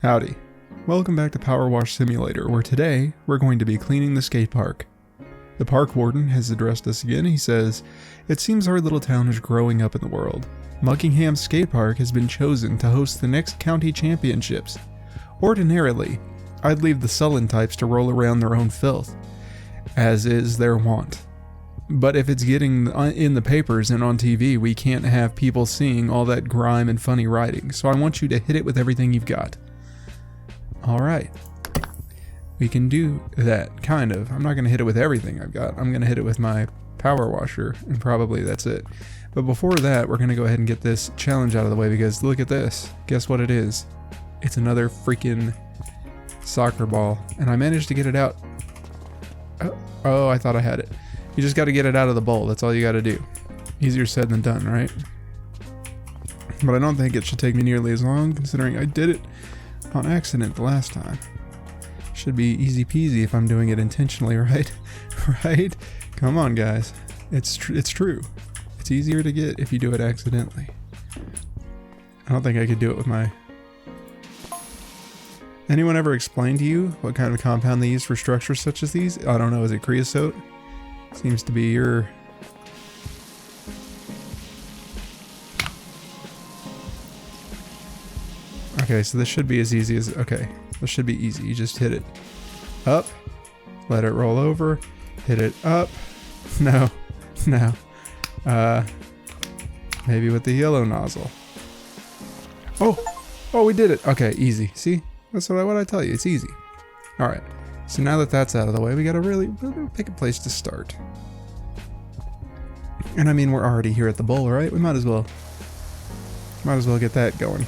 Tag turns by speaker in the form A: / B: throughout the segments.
A: Howdy. Welcome back to PowerWash Simulator, where today we're going to be cleaning the skate park. The Park Warden has addressed us again. He says, "It seems our little town is growing up in the world. Muckingham Skatepark has been chosen to host the next county championships. Ordinarily, I'd leave the sullen types to roll around their own filth, as is their wont. But if it's getting in the papers and on TV, we can't have people seeing all that grime and funny writing, so I want you to hit it with everything you've got." Alright, we can do that, kind of. I'm not going to hit it with everything I've got. I'm going to hit it with my power washer, and probably that's it. But before that, we're going to go ahead and get this challenge out of the way, because look at this. Guess what it is? It's another freaking soccer ball, and I managed to get it out. Oh, I thought I had it. You just got to get it out of the bowl. That's all you got to do. Easier said than done, right? But I don't think it should take me nearly as long, considering I did it on accident the last time. Should be easy peasy if I'm doing it intentionally, right? Right? Come on, guys. It's true. It's easier to get if you do it accidentally. I don't think I could do it with my... Anyone ever explain to you what kind of compound they use for structures such as these? I don't know. Is it creosote? Seems to be your... Okay, so this should be as easy as... Okay, this should be easy. You just hit it up, let it roll over, hit it up. No. Maybe with the yellow nozzle. Oh, we did it. Okay, easy. See? That's what I tell you. It's easy. All right. So now that that's out of the way, we got to really pick a place to start. And I mean, we're already here at the bowl, right? We might as well get that going.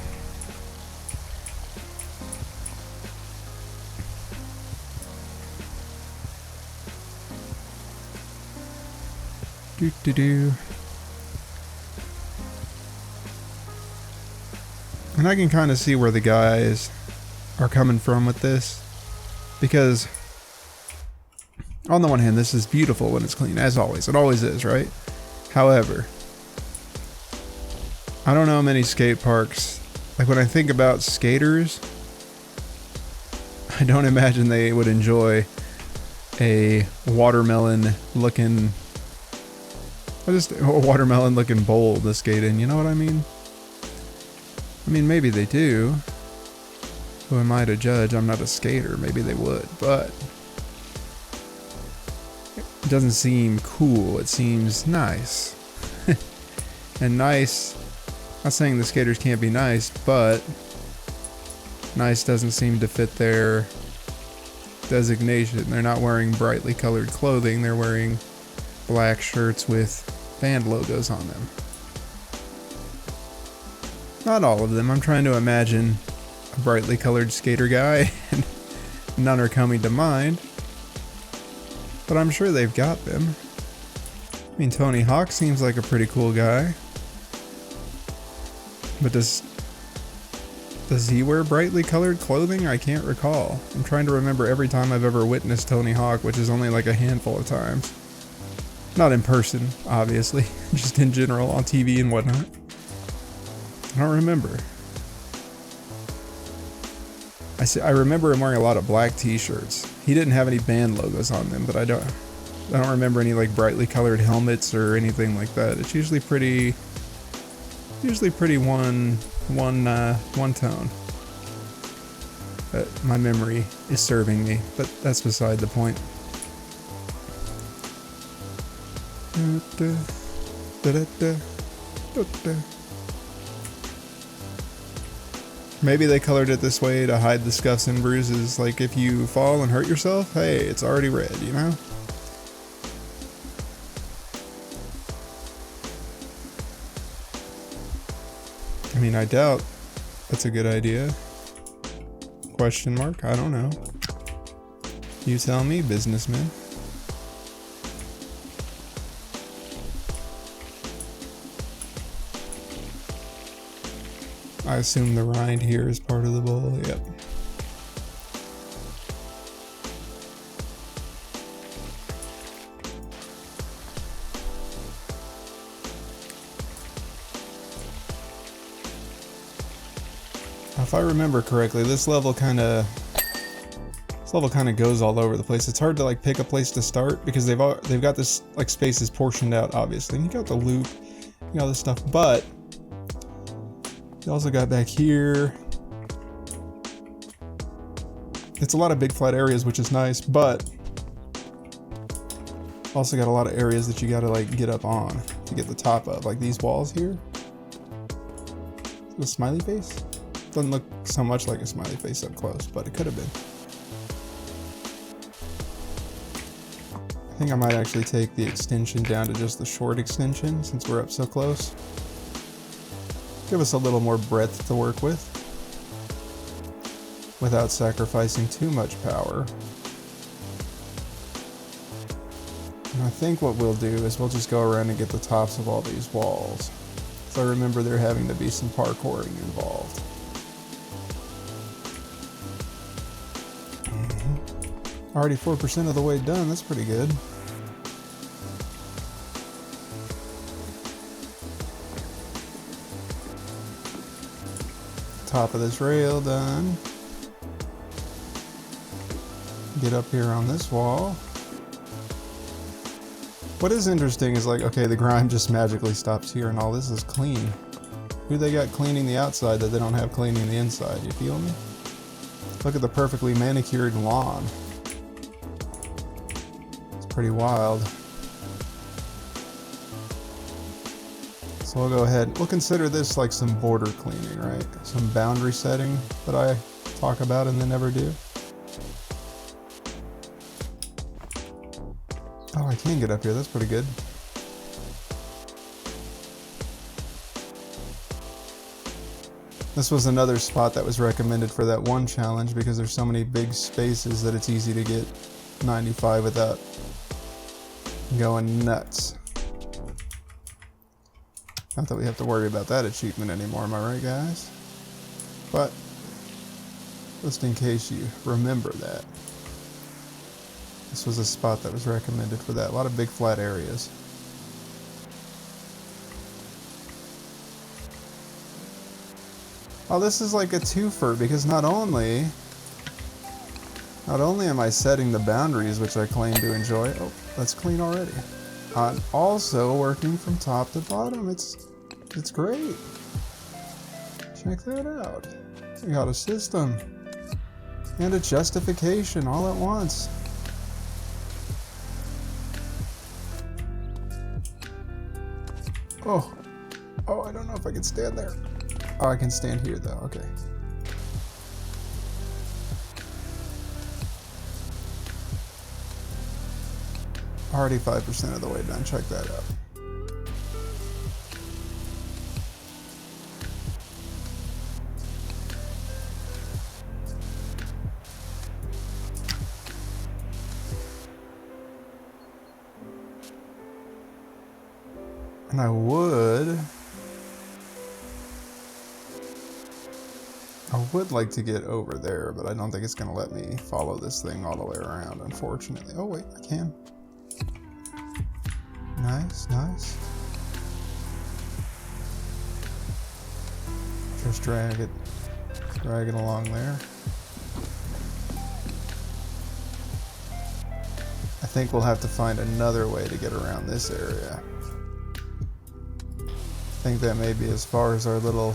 A: And I can kind of see where the guys are coming from with this, because on the one hand, this is beautiful when it's clean, as always. It always is, right? However, I don't know many skate parks. Like, when I think about skaters, I don't imagine they would enjoy a watermelon looking bowl to skate in, you know what I mean? I mean, maybe they do. Who am I to judge? I'm not a skater. Maybe they would, but it doesn't seem cool. It seems nice. And nice, not saying the skaters can't be nice, but nice doesn't seem to fit their designation. They're not wearing brightly colored clothing. They're wearing black shirts with band logos on them. Not all of them. I'm trying to imagine a brightly colored skater guy, and none are coming to mind. But I'm sure they've got them. I mean, Tony Hawk seems like a pretty cool guy. But does he wear brightly colored clothing? I can't recall. I'm trying to remember every time I've ever witnessed Tony Hawk, which is only like a handful of times. Not in person, obviously, just in general on TV and whatnot. I don't remember. I remember him wearing a lot of black t-shirts. He didn't have any band logos on them, but I don't remember any like brightly colored helmets or anything like that. It's usually pretty one tone. My memory is serving me, but that's beside the point. Maybe they colored it this way to hide the scuffs and bruises. Like, if you fall and hurt yourself, hey, it's already red, you know? I mean, I doubt that's a good idea. Question mark? I don't know. You tell me, businessman. I assume the rind here is part of the bowl. Yep. if I remember correctly, this level kind of goes all over the place. It's hard to like pick a place to start because they've got this like spaces portioned out, obviously. And you got the loop, you got all this stuff, but you also got back here. It's a lot of big flat areas, which is nice, but also got a lot of areas that you gotta like get up on to get the top of, like these walls here. The smiley face? Doesn't look so much like a smiley face up close, but it could have been. I think I might actually take the extension down to just the short extension since we're up so close. Give us a little more breadth to work with without sacrificing too much power. And I think what we'll do is we'll just go around and get the tops of all these walls. So I remember there having to be some parkouring involved. Already 4% of the way done, that's pretty good. Top of this rail done. Get up here on this wall. What is interesting is like, okay, the grime just magically stops here and all this is clean. Who they got cleaning the outside that they don't have cleaning the inside, you feel me? Look at the perfectly manicured lawn. It's pretty wild. So we'll go ahead, we'll consider this like some border cleaning, right? Some boundary setting that I talk about and then never do. Oh, I can get up here, that's pretty good. This was another spot that was recommended for that one challenge because there's so many big spaces that it's easy to get 95 without going nuts. Not that we have to worry about that achievement anymore, am I right, guys? But just in case you remember that. This was a spot that was recommended for that. A lot of big flat areas. Oh, this is like a twofer because not only am I setting the boundaries, which I claim to enjoy. Oh, that's clean already. I'm also working from top to bottom. It's great. Check that out. We got a system and a justification all at once. Oh, I don't know if I can stand there. Oh, I can stand here though, okay. Already 5% of the way done, check that out. And I would like to get over there, but I don't think it's going to let me follow this thing all the way around, unfortunately. Oh wait, I can. Nice, nice. Just drag it along there. I think we'll have to find another way to get around this area. I think that may be as far as our little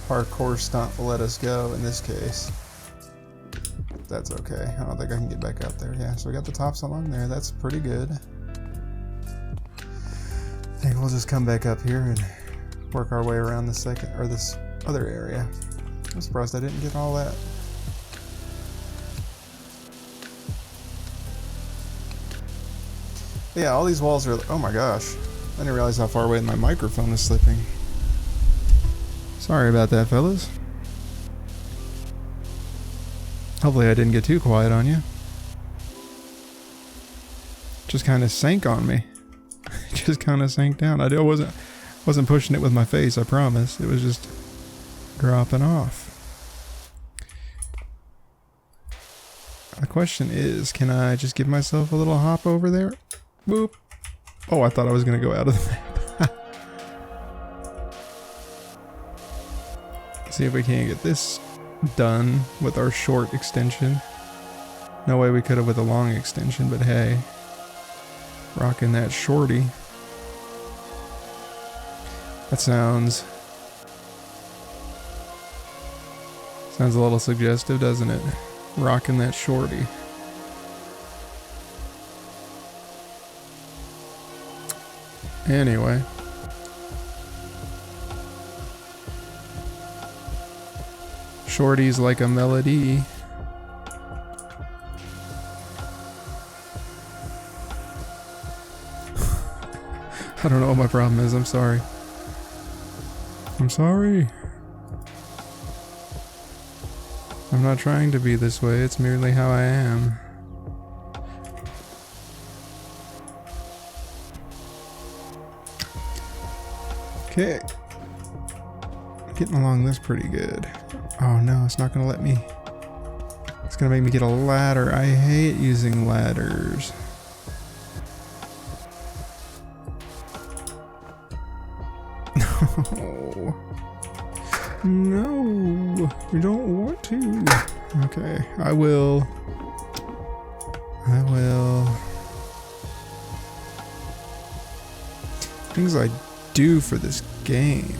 A: parkour stunt will let us go in this case. That's okay. I don't think I can get back up there. Yeah, so we got the tops along there. That's pretty good. I think we'll just come back up here and work our way around this other area. I'm surprised I didn't get all that. Yeah, all these walls are, oh my gosh. I didn't realize how far away my microphone is slipping. Sorry about that, fellas. Hopefully I didn't get too quiet on you. Just kind of sank on me. Just kind of sank down. I wasn't pushing it with my face, I promise. It was just dropping off. The question is, can I just give myself a little hop over there? Boop. Oh, I thought I was going to go out of the map. See if we can't get this done with our short extension. No way we could have with a long extension, but hey. Rocking that shorty. That sounds a little suggestive, doesn't it? Rocking that shorty. Anyway. Shorty's like a melody. I don't know what my problem is, I'm sorry. I'm sorry. I'm not trying to be this way, it's merely how I am. Okay. Getting along this pretty good. Oh no, it's not gonna let me. It's gonna make me get a ladder. I hate using ladders. No. No, we don't want to. Okay, I will. Things I do for this game.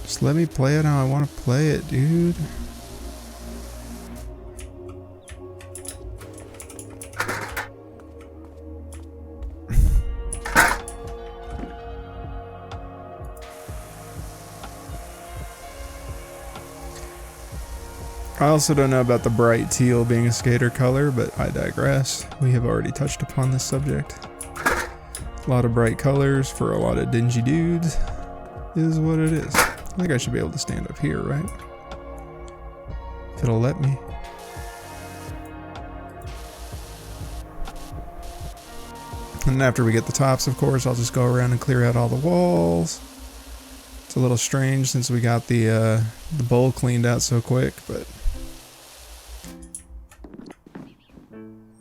A: Just let me play it how I want to play it, dude. I also don't know about the bright teal being a skater color, but I digress. We have already touched upon this subject. A lot of bright colors for a lot of dingy dudes is what it is. I think I should be able to stand up here, right? If it'll let me. And after we get the tops, of course, I'll just go around and clear out all the walls. It's a little strange since we got the bowl cleaned out so quick, but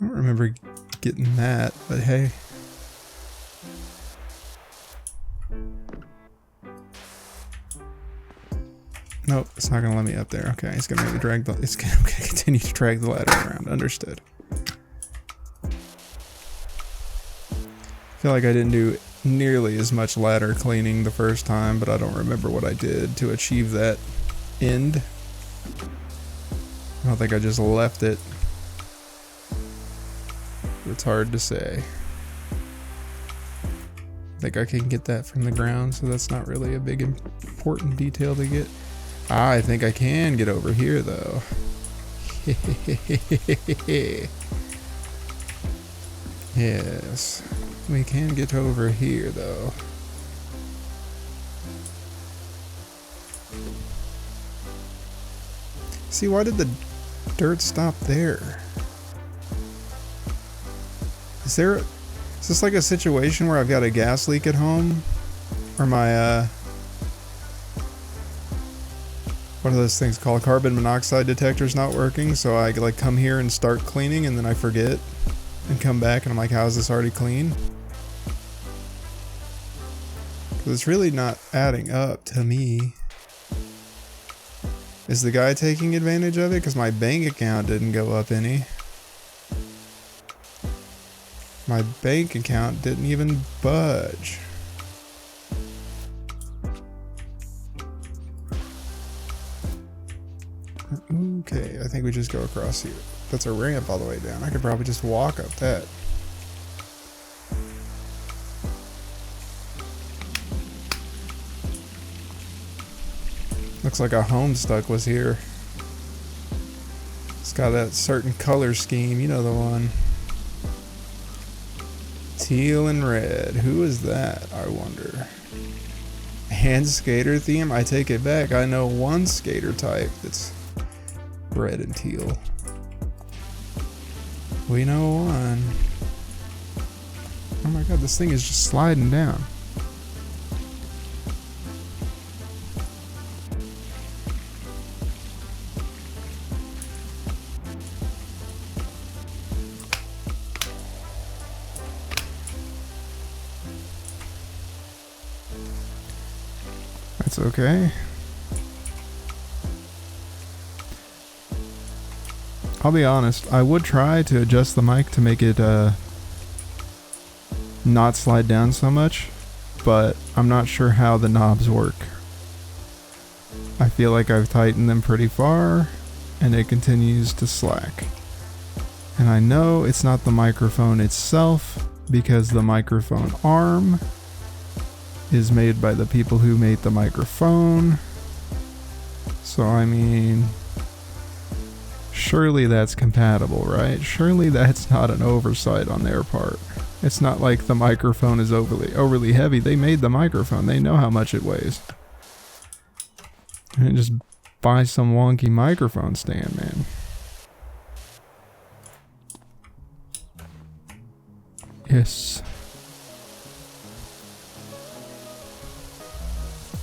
A: I don't remember getting that, but hey. Nope, it's not gonna let me up there. Okay, it's gonna make me drag the. It's gonna continue to drag the ladder around. Understood. I feel like I didn't do nearly as much ladder cleaning the first time, but I don't remember what I did to achieve that end. I don't think I just left it. It's hard to say. I think I can get that from the ground, so that's not really a big important detail to get. Ah, I think I can get over here though. Yes, we can get over here though. See, why did the dirt stop there? Is this like a situation where I've got a gas leak at home? Or my, what are those things called? Carbon monoxide detector's not working, so I like come here and start cleaning and then I forget and come back and I'm like, how is this already clean? Because it's really not adding up to me. Is the guy taking advantage of it? Because my bank account didn't go up any. My bank account didn't even budge. Okay, I think we just go across here. That's a ramp all the way down. I could probably just walk up that. Looks like a Homestuck was here. It's got that certain color scheme, you know the one. Teal and red. Who is that, I wonder? And skater theme? I take it back. I know one skater type that's red and teal. We know one. Oh my god, this thing is just sliding down. That's okay. I'll be honest, I would try to adjust the mic to make it not slide down so much, but I'm not sure how the knobs work. I feel like I've tightened them pretty far, and it continues to slack. And I know it's not the microphone itself, because the microphone arm is made by the people who made the microphone. So I mean, surely that's compatible, right? Surely that's not an oversight on their part. It's not like the microphone is overly heavy. They made the microphone. They know how much it weighs. And just buy some wonky microphone stand, man. Yes.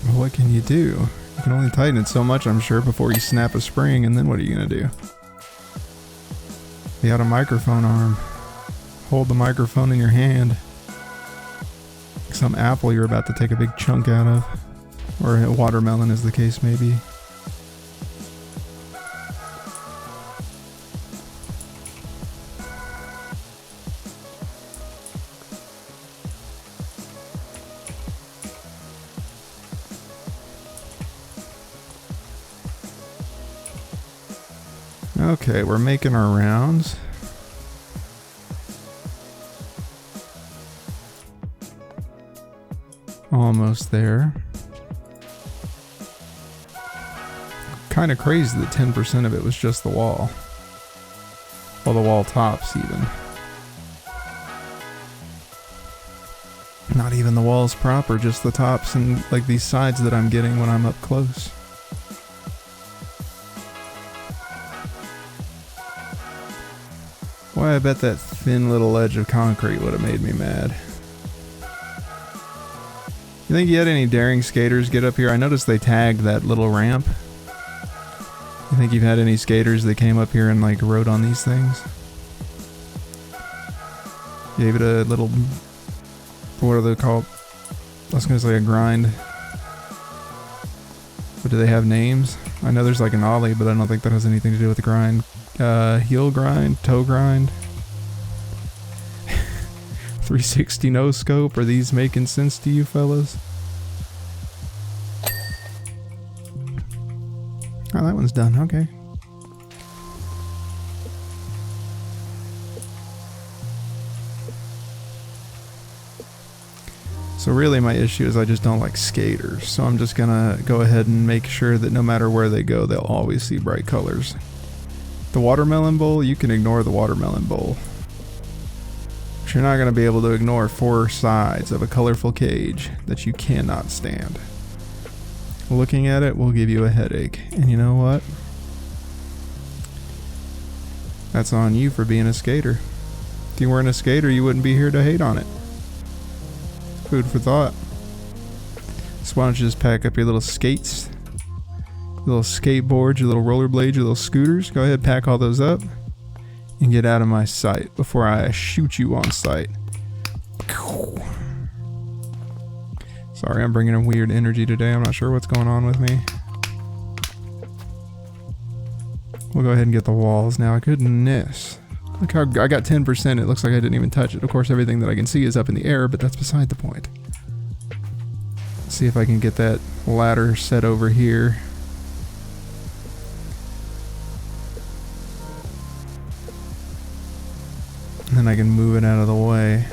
A: Well, what can you do? You can only tighten it so much, I'm sure, before you snap a spring, and then what are you gonna do? You got a microphone arm. Hold the microphone in your hand. Like some apple you're about to take a big chunk out of. Or a watermelon, as the case may be. Okay, we're making our rounds. Almost there. Kind of crazy that 10% of it was just the wall. Well, the wall tops even. Not even the walls proper, just the tops and like these sides that I'm getting when I'm up close. Why, I bet that thin little edge of concrete would have made me mad. You think you had any daring skaters get up here? I noticed they tagged that little ramp. You think you've had any skaters that came up here and like rode on these things? Gave it a little, what are they called? I was gonna say a grind. But do they have names? I know there's like an ollie, but I don't think that has anything to do with the grind. Heel grind, toe grind. 360 no scope. Are these making sense to you fellas? Oh, that one's done. Okay. So really my issue is I just don't like skaters. So I'm just gonna go ahead and make sure that no matter where they go, they'll always see bright colors. The watermelon bowl, you can ignore the watermelon bowl. But you're not gonna be able to ignore 4 sides of a colorful cage that you cannot stand. Looking at it will give you a headache. And you know what? That's on you for being a skater. If you weren't a skater, you wouldn't be here to hate on it. Food for thought. So why don't you just pack up your little skates, your little skateboards, your little rollerblades, your little scooters. Go ahead, pack all those up and get out of my sight before I shoot you on sight. Sorry, I'm bringing a weird energy today. I'm not sure what's going on with me. We'll go ahead and get the walls now. Goodness. Look how I got 10%. It looks like I didn't even touch it. Of course, everything that I can see is up in the air, but that's beside the point. Let's see if I can get that ladder set over here. And then I can move it out of the way.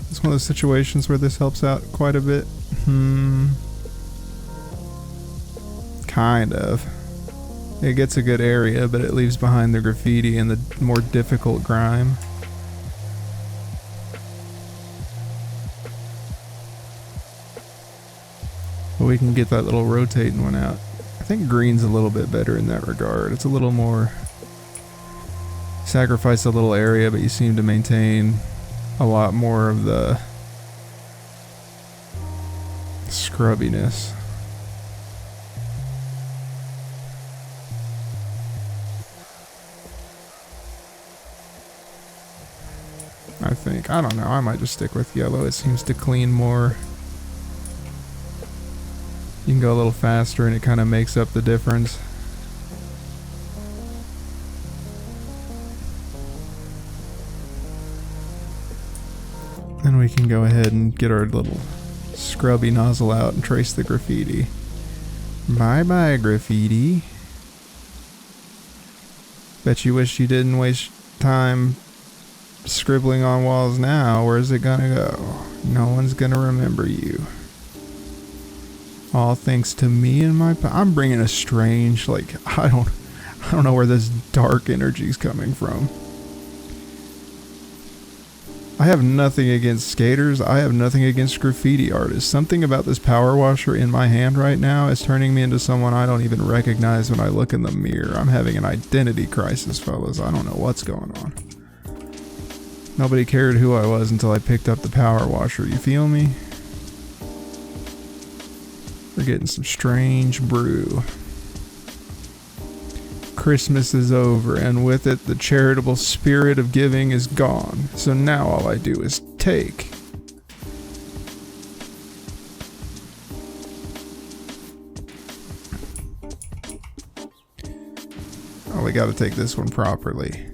A: It's one of those situations where this helps out quite a bit. Kind of. It gets a good area, but it leaves behind the graffiti and the more difficult grime. But we can get that little rotating one out. I think green's a little bit better in that regard. It's a little more... Sacrifice a little area, but you seem to maintain a lot more of the scrubbiness. I think. black. I don't know. I might just stick with yellow. It seems to clean more. You can go a little faster and it kind of makes up the difference. Then we can go ahead and get our little scrubby nozzle out and trace the graffiti. Bye bye, graffiti. Bet you wish you didn't waste time scribbling on walls now. Where's it gonna go? No one's gonna remember you. All thanks to me and my... I'm bringing a strange, like, I don't know where this dark energy's coming from. I have nothing against skaters. I have nothing against graffiti artists. Something about this power washer in my hand right now is turning me into someone I don't even recognize when I look in the mirror. I'm having an identity crisis, fellas. I don't know what's going on. Nobody cared who I was until I picked up the power washer. You feel me? We're getting some strange brew. Christmas is over, and with it, the charitable spirit of giving is gone. So now all I do is take. Oh, we gotta take this one properly.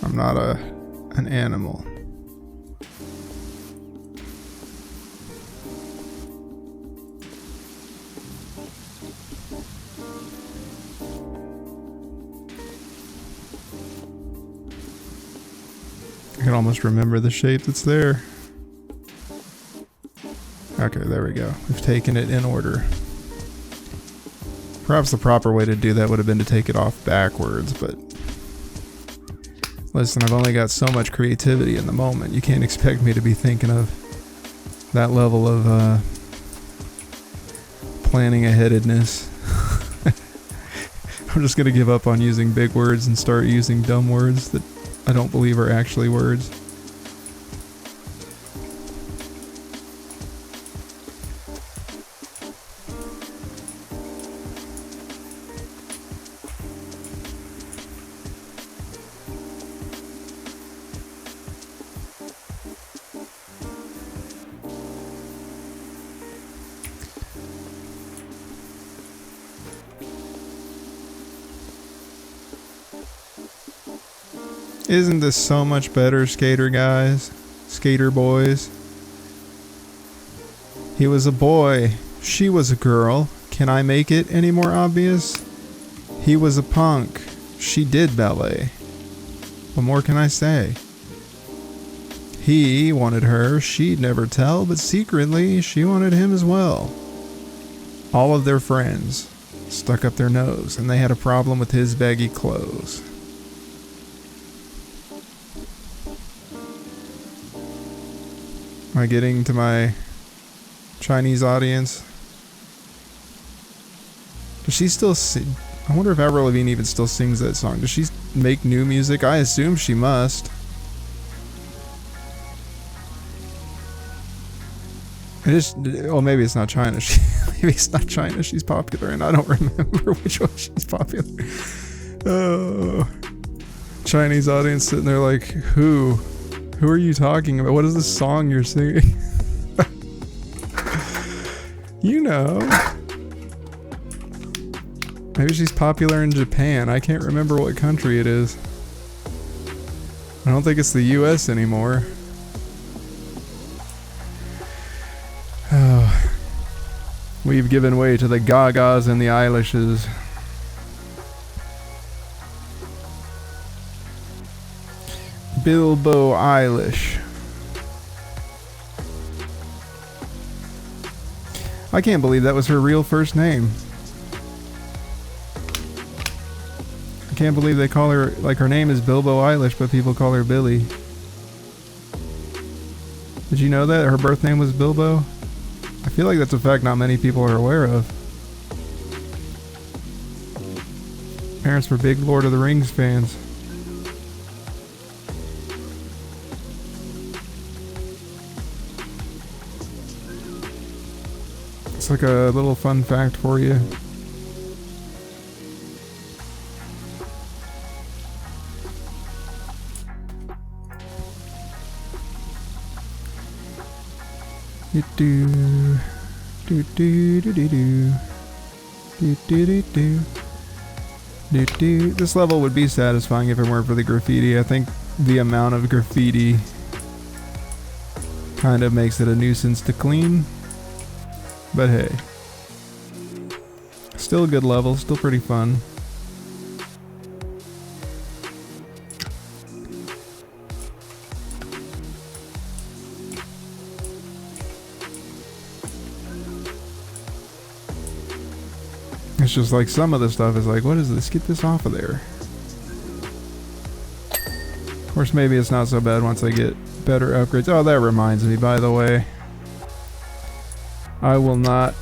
A: I'm not an animal. I can almost remember the shape that's there. Okay, there we go. We've taken it in order. Perhaps the proper way to do that would have been to take it off backwards, but... Listen, I've only got so much creativity in the moment. You can't expect me to be thinking of that level of planning aheadedness. I'm just gonna give up on using big words and start using dumb words that I don't believe are actually words. Isn't this so much better, skater guys? Skater boys? He was a boy. She was a girl. Can I make it any more obvious? He was a punk. She did ballet. What more can I say? He wanted her. She'd never tell, but secretly she wanted him as well. All of their friends stuck up their nose, and they had a problem with his baggy clothes. Am I getting to my Chinese audience? Does she still sing? I wonder if Avril Lavigne even still sings that song. Does she make new music? I assume she must. It is, well, maybe it's not China. Maybe it's not China. She's popular, and I don't remember which one she's popular. Oh, Chinese audience sitting there like, who? Who are you talking about? What is this song you're singing? You know. Maybe she's popular in Japan. I can't remember what country it is. I don't think it's the US anymore. Oh. We've given way to the Gagas and the Eilishes. Bilbo Eilish. I can't believe that was her real first name. I can't believe they call her, like, her name is Bilbo Eilish, but people call her Billy. Did you know that her birth name was Bilbo? I feel like that's a fact not many people are aware of. Parents were big Lord of the Rings fans. It's like a little fun fact for you. Do do do do do do do do do do do do. This level would be satisfying if it weren't for the graffiti. I think the amount of graffiti kind of makes it a nuisance to clean. But hey, still a good level, still pretty fun. It's just like some of the stuff is like, what is this? Get this off of there. Of course, maybe it's not so bad once I get better upgrades. Oh, that reminds me, by the way. I will not...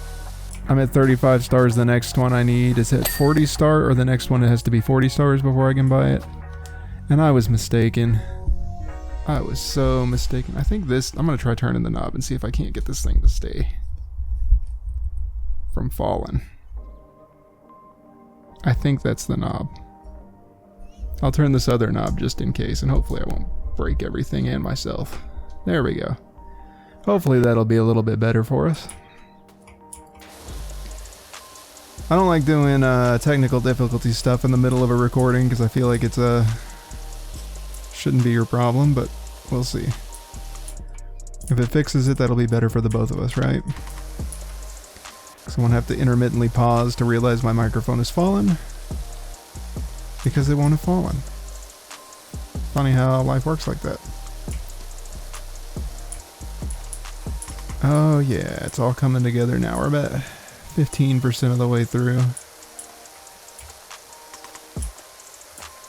A: I'm at 35 stars. The next one I need is at 40 star, or the next one it has to be 40 stars before I can buy it. And I was mistaken. I was so mistaken. I think this... I'm going to try turning the knob and see if I can't get this thing to stay from falling. I think that's the knob. I'll turn this other knob just in case, and hopefully I won't break everything and myself. There we go. Hopefully that'll be a little bit better for us. I don't like doing technical difficulty stuff in the middle of a recording because I feel like it's shouldn't be your problem, but we'll see. If it fixes it, that'll be better for the both of us, right? So I won't have to intermittently pause to realize my microphone has fallen, because it won't have fallen. Funny how life works like that. Oh yeah, it's all coming together now. We're about 15% of the way through.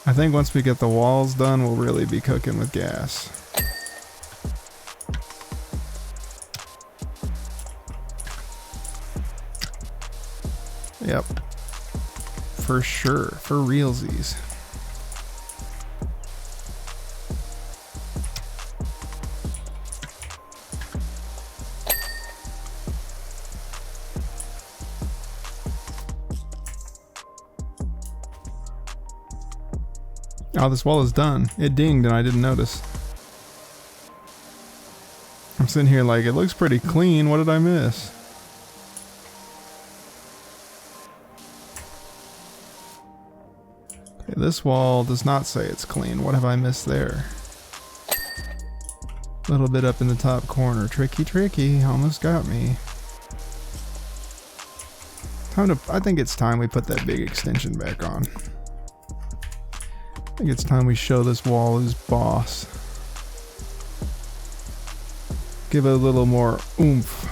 A: I think once we get the walls done, we'll really be cooking with gas. Yep. For sure. For realsies. Oh, this wall is done. It dinged and I didn't notice. I'm sitting here like, it looks pretty clean. What did I miss? This wall does not say it's clean. What have I missed there? A little bit up in the top corner. Tricky, tricky. Almost got me. I think it's time we put that big extension back on. I think it's time we show this wall who's boss. Give it a little more oomph.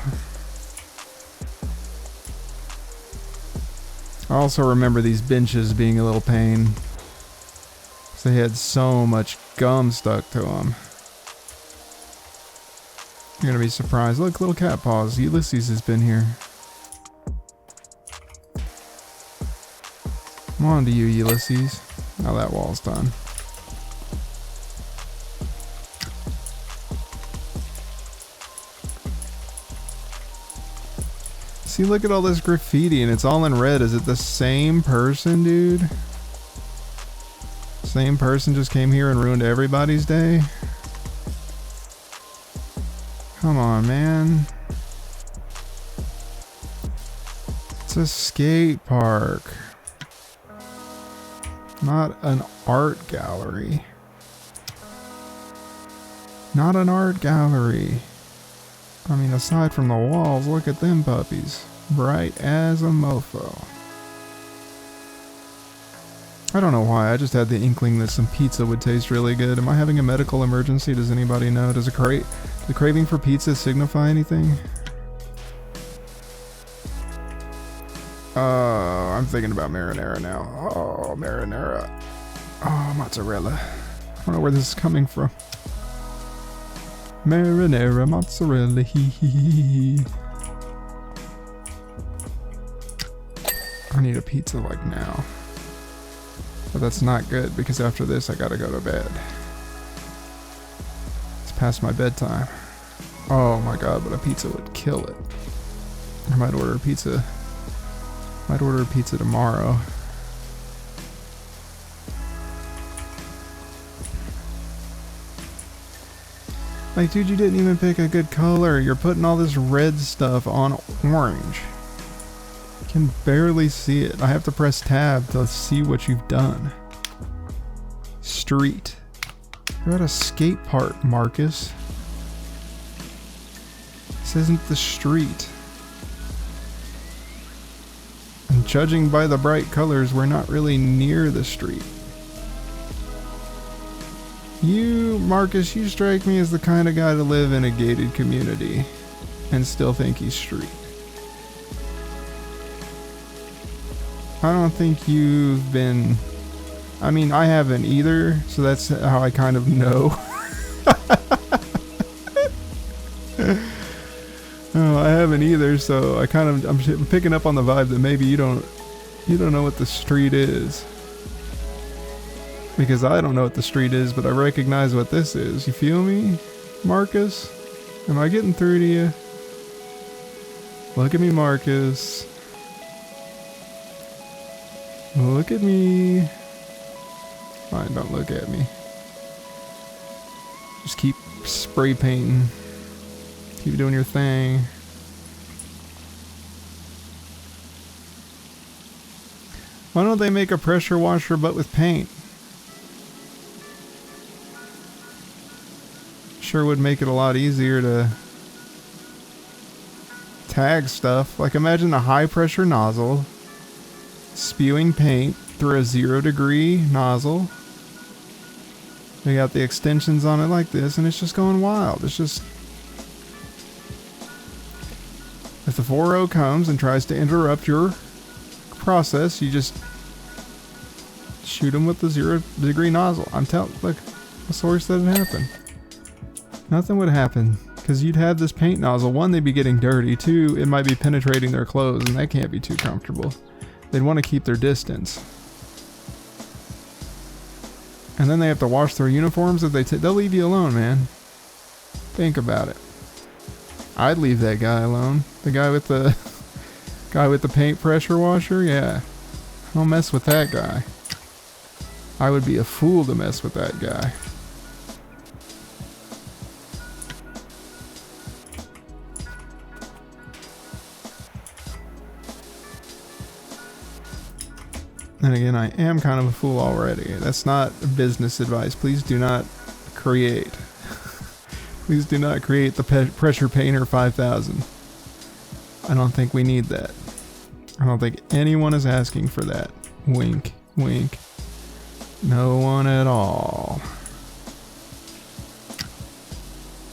A: I also remember these benches being a little pain. They had so much gum stuck to them. You're gonna be surprised. Look, little cat paws. Ulysses has been here. Come on to you, Ulysses. Now that wall's done. See, look at all this graffiti and it's all in red. Is it the same person, dude? Same person just came here and ruined everybody's day? Come on, man. It's a skate park. Not an art gallery. Not an art gallery. I mean, aside from the walls, look at them puppies. Bright as a mofo. I don't know why, I just had the inkling that some pizza would taste really good. Am I having a medical emergency? Does anybody know? Does the craving for pizza signify anything? I'm thinking about marinara now. Oh, marinara. Oh, mozzarella. I don't know where this is coming from. Marinara, mozzarella, hee hee hee. I need a pizza like now. But that's not good because after this I gotta go to bed. It's past my bedtime. Oh my god, but a pizza would kill it. I might order a pizza. Might order a pizza tomorrow. Like, dude, you didn't even pick a good color. You're putting all this red stuff on orange. I can barely see it. I have to press tab to see what you've done. Street. You're at a skate park, Marcus. This isn't the street. And judging by the bright colors, we're not really near the street. You, Marcus, you strike me as the kind of guy to live in a gated community and still think he's street. I don't think you've been... I mean, I haven't either, so that's how I kind of know. Oh, I haven't either, so I'm picking up on the vibe that maybe you don't know what the street is. Because I don't know what the street is, but I recognize what this is. You feel me, Marcus? Am I getting through to you? Look at me, Marcus. Look at me. Fine, don't look at me. Just keep spray painting. Keep doing your thing. Why don't they make a pressure washer but with paint? Sure would make it a lot easier to tag stuff. Like, imagine a high pressure nozzle spewing paint through a 0-degree nozzle. They got the extensions on it like this, and it's just going wild. It's just... If the 4.0 comes and tries to interrupt your process, you just shoot them with the 0-degree nozzle. I'm telling... Look, the source doesn't happen. Nothing would happen, because you'd have this paint nozzle. One, they'd be getting dirty. Two, it might be penetrating their clothes, and that can't be too comfortable. They'd want to keep their distance. And then they have to wash their uniforms. If they'll leave you alone, man. Think about it. I'd leave that guy alone. The guy with the paint pressure washer, yeah. Don't mess with that guy. I would be a fool to mess with that guy. And again, I am kind of a fool already. That's not business advice. Please do not create. Please do not create the Pressure Painter 5000. I don't think we need that. I don't think anyone is asking for that. Wink, wink. No one at all.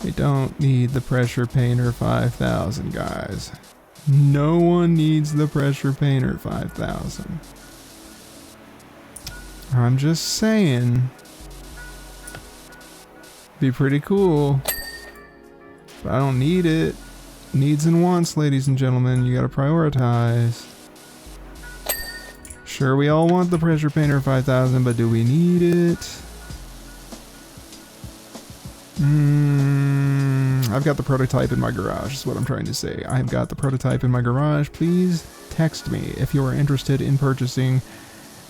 A: We don't need the Pressure Painter 5000, guys. No one needs the Pressure Painter 5000. I'm just saying. Be pretty cool. But I don't need it. Needs and wants, ladies and gentlemen. You gotta prioritize. Sure, we all want the Pressure Painter 5000, but do we need it? I've got the prototype in my garage, is what I'm trying to say. I've got the prototype in my garage. Please text me if you are interested in purchasing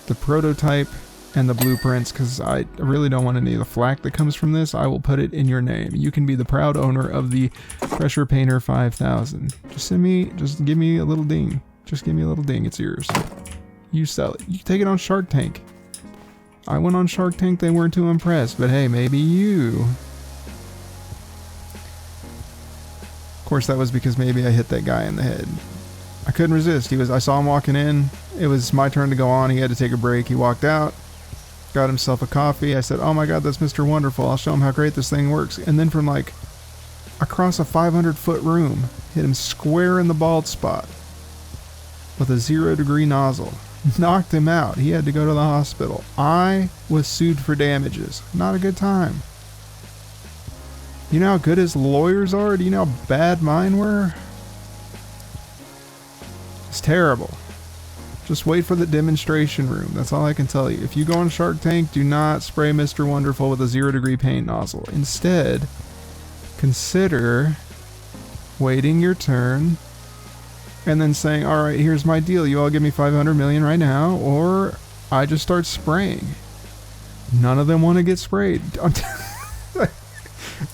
A: the prototype and the blueprints, because I really don't want any of the flack that comes from this. I will put it in your name. You can be the proud owner of the Pressure Painter 5000. Just give me a little ding. Just give me a little ding. It's yours. You sell it. You can take it on Shark Tank. I went on Shark Tank. They weren't too impressed, but hey, maybe you. Of course, that was because maybe I hit that guy in the head. I couldn't resist. I saw him walking in. It was my turn to go on. He had to take a break. He walked out. Got himself a coffee. I said, oh my god, that's Mr. Wonderful. I'll show him how great this thing works. And then from like across a 500-foot room, hit him square in the bald spot with a 0-degree nozzle. Knocked him out. He had to go to the hospital. I was sued for damages. Not a good time. You know how good his lawyers are? Do you know how bad mine were? It's terrible. Just wait for the demonstration room. That's all I can tell you. If you go on Shark Tank, do not spray Mr. Wonderful with a 0-degree paint nozzle. Instead, consider waiting your turn and then saying, all right, here's my deal. You all give me 500 million right now, or I just start spraying. None of them want to get sprayed.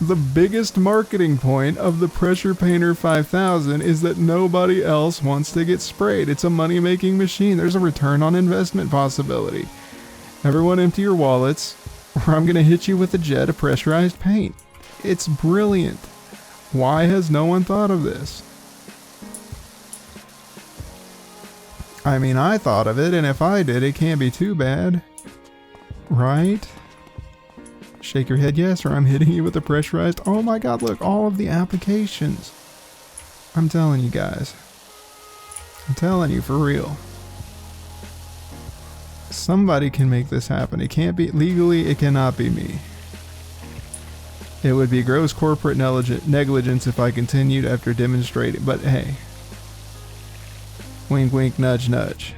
A: The biggest marketing point of the Pressure Painter 5000 is that nobody else wants to get sprayed. It's a money-making machine. There's a return on investment possibility. Everyone empty your wallets, or I'm going to hit you with a jet of pressurized paint. It's brilliant. Why has no one thought of this? I mean, I thought of it, and if I did, it can't be too bad. Right? Shake your head yes, or I'm hitting you with a pressurized... Oh my god, look, all of the applications. I'm telling you guys. I'm telling you, for real. Somebody can make this happen. It can't be... Legally, it cannot be me. It would be gross corporate negligence if I continued after demonstrating... But hey. Wink, wink, nudge, nudge.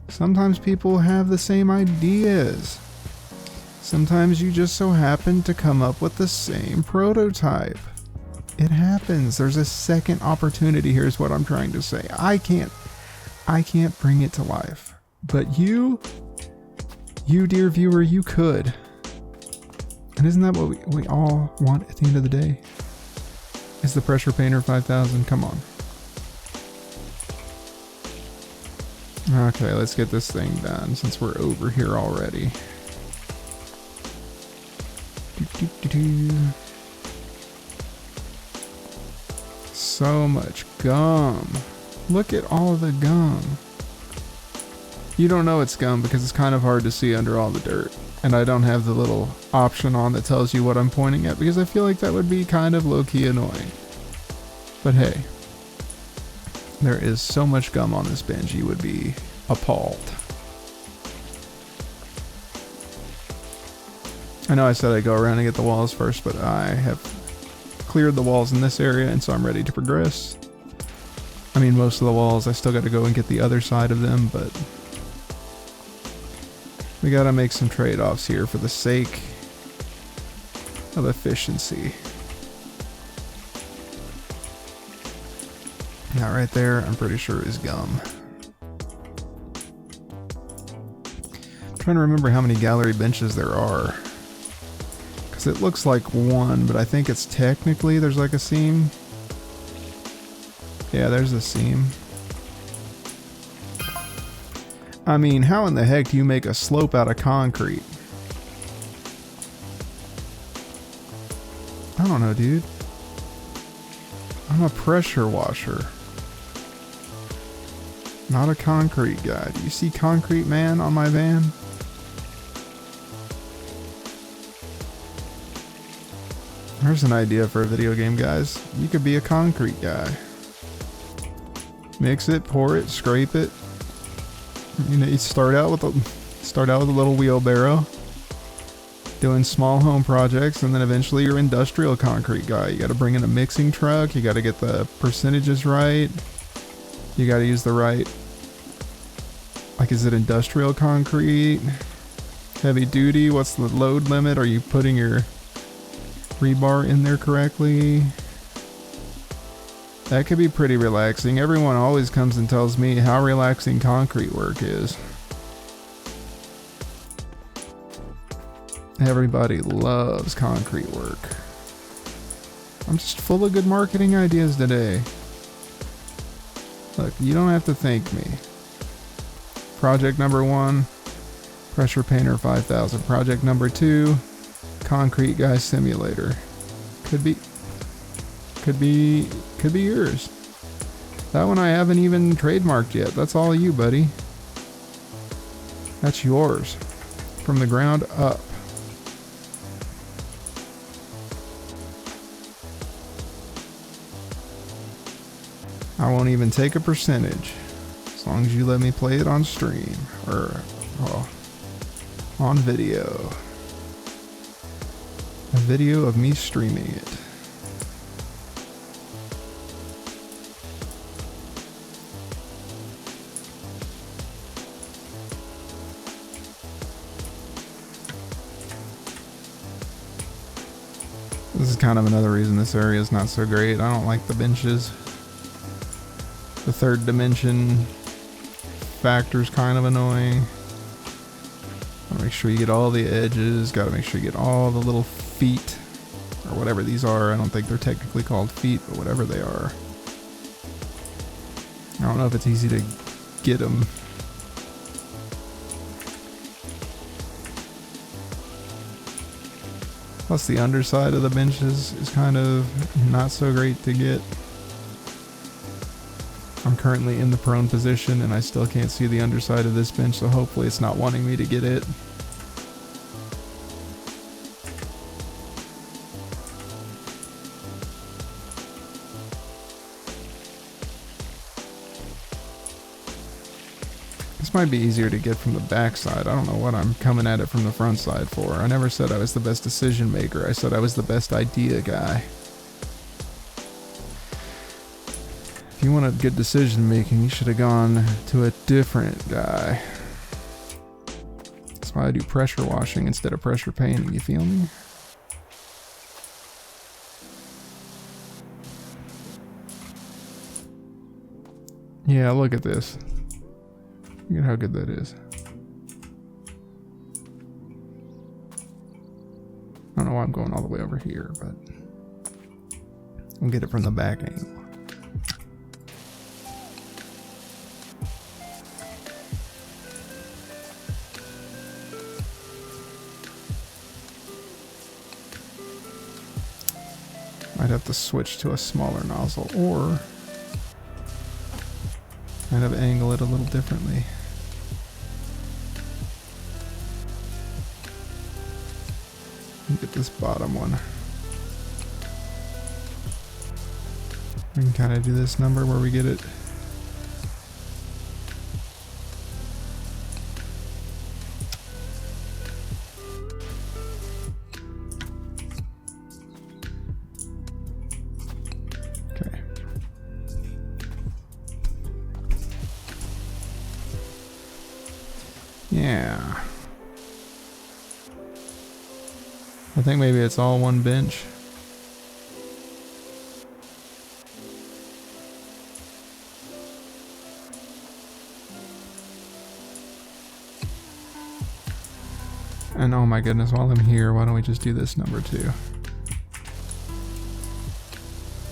A: Sometimes people have the same ideas. Sometimes you just so happen to come up with the same prototype. It happens. There's a second opportunity. Here's what I'm trying to say. I can't bring it to life. But you dear viewer, you could. And isn't that what we all want at the end of the day? Is the Pressure Painter 5000. Come on. Okay, let's get this thing done since we're over here already. So much gum. Look at all the gum. You don't know it's gum because it's kind of hard to see under all the dirt. And I don't have the little option on that tells you what I'm pointing at because I feel like that would be kind of low-key annoying. But hey, there is so much gum on this bench you would be appalled. I know I said I'd go around and get the walls first, but I have cleared the walls in this area, and so I'm ready to progress. I mean, most of the walls, I still got to go and get the other side of them, but we got to make some trade-offs here for the sake of efficiency. That right there, I'm pretty sure is gum. I'm trying to remember how many gallery benches there are. It looks like one, but I think it's technically there's like a seam. Yeah, there's a seam. I mean, how in the heck do you make a slope out of concrete? I don't know, dude. I'm a pressure washer, not a concrete guy. Do you see Concrete Man on my van? Here's an idea for a video game, guys. You could be a concrete guy. Mix it, pour it, scrape it. You know, you start out with a little wheelbarrow, doing small home projects, and then eventually you're industrial concrete guy. You got to bring in a mixing truck. You got to get the percentages right. You got to use the right. Like, is it industrial concrete? Heavy duty? What's the load limit? Are you putting your rebar in there correctly? That could be pretty relaxing. Everyone always comes and tells me how relaxing concrete work is. Everybody loves concrete work. I'm just full of good marketing ideas today. Look, you don't have to thank me. Project number 1, Pressure Painter 5000. Project number 2, Concrete Guy Simulator. Could be yours. That one I haven't even trademarked yet. That's all you, buddy. That's yours. From the ground up. I won't even take a percentage. As long as you let me play it on stream. Or on video. A video of me streaming it. This is kind of another reason this area is not so great. I don't like the benches. The third dimension factor is kind of annoying. Gotta make sure you get all the edges. Gotta make sure you get all the little feet. or whatever these are. I don't think they're technically called feet, but whatever they are. I don't know if it's easy to get them. Plus the underside of the benches is kind of not so great to get. I'm currently in the prone position and I still can't see the underside of this bench, so hopefully it's not wanting me to get it. This might be easier to get from the back side. I don't know what I'm coming at it from the front side for. I never said I was the best decision maker. I said I was the best idea guy. If you want a good decision making, you should have gone to a different guy. That's why I do pressure washing instead of pressure painting, you feel me? Yeah, look at this. Look at how good that is. I don't know why I'm going all the way over here, but I'll get it from the back angle. Might have to switch to a smaller nozzle, or might have to angle it a little differently. Get this bottom one. We can kind of do this number where we get it. Okay. Yeah. I think maybe it's all one bench. And oh my goodness, while I'm here, why don't we just do this number too?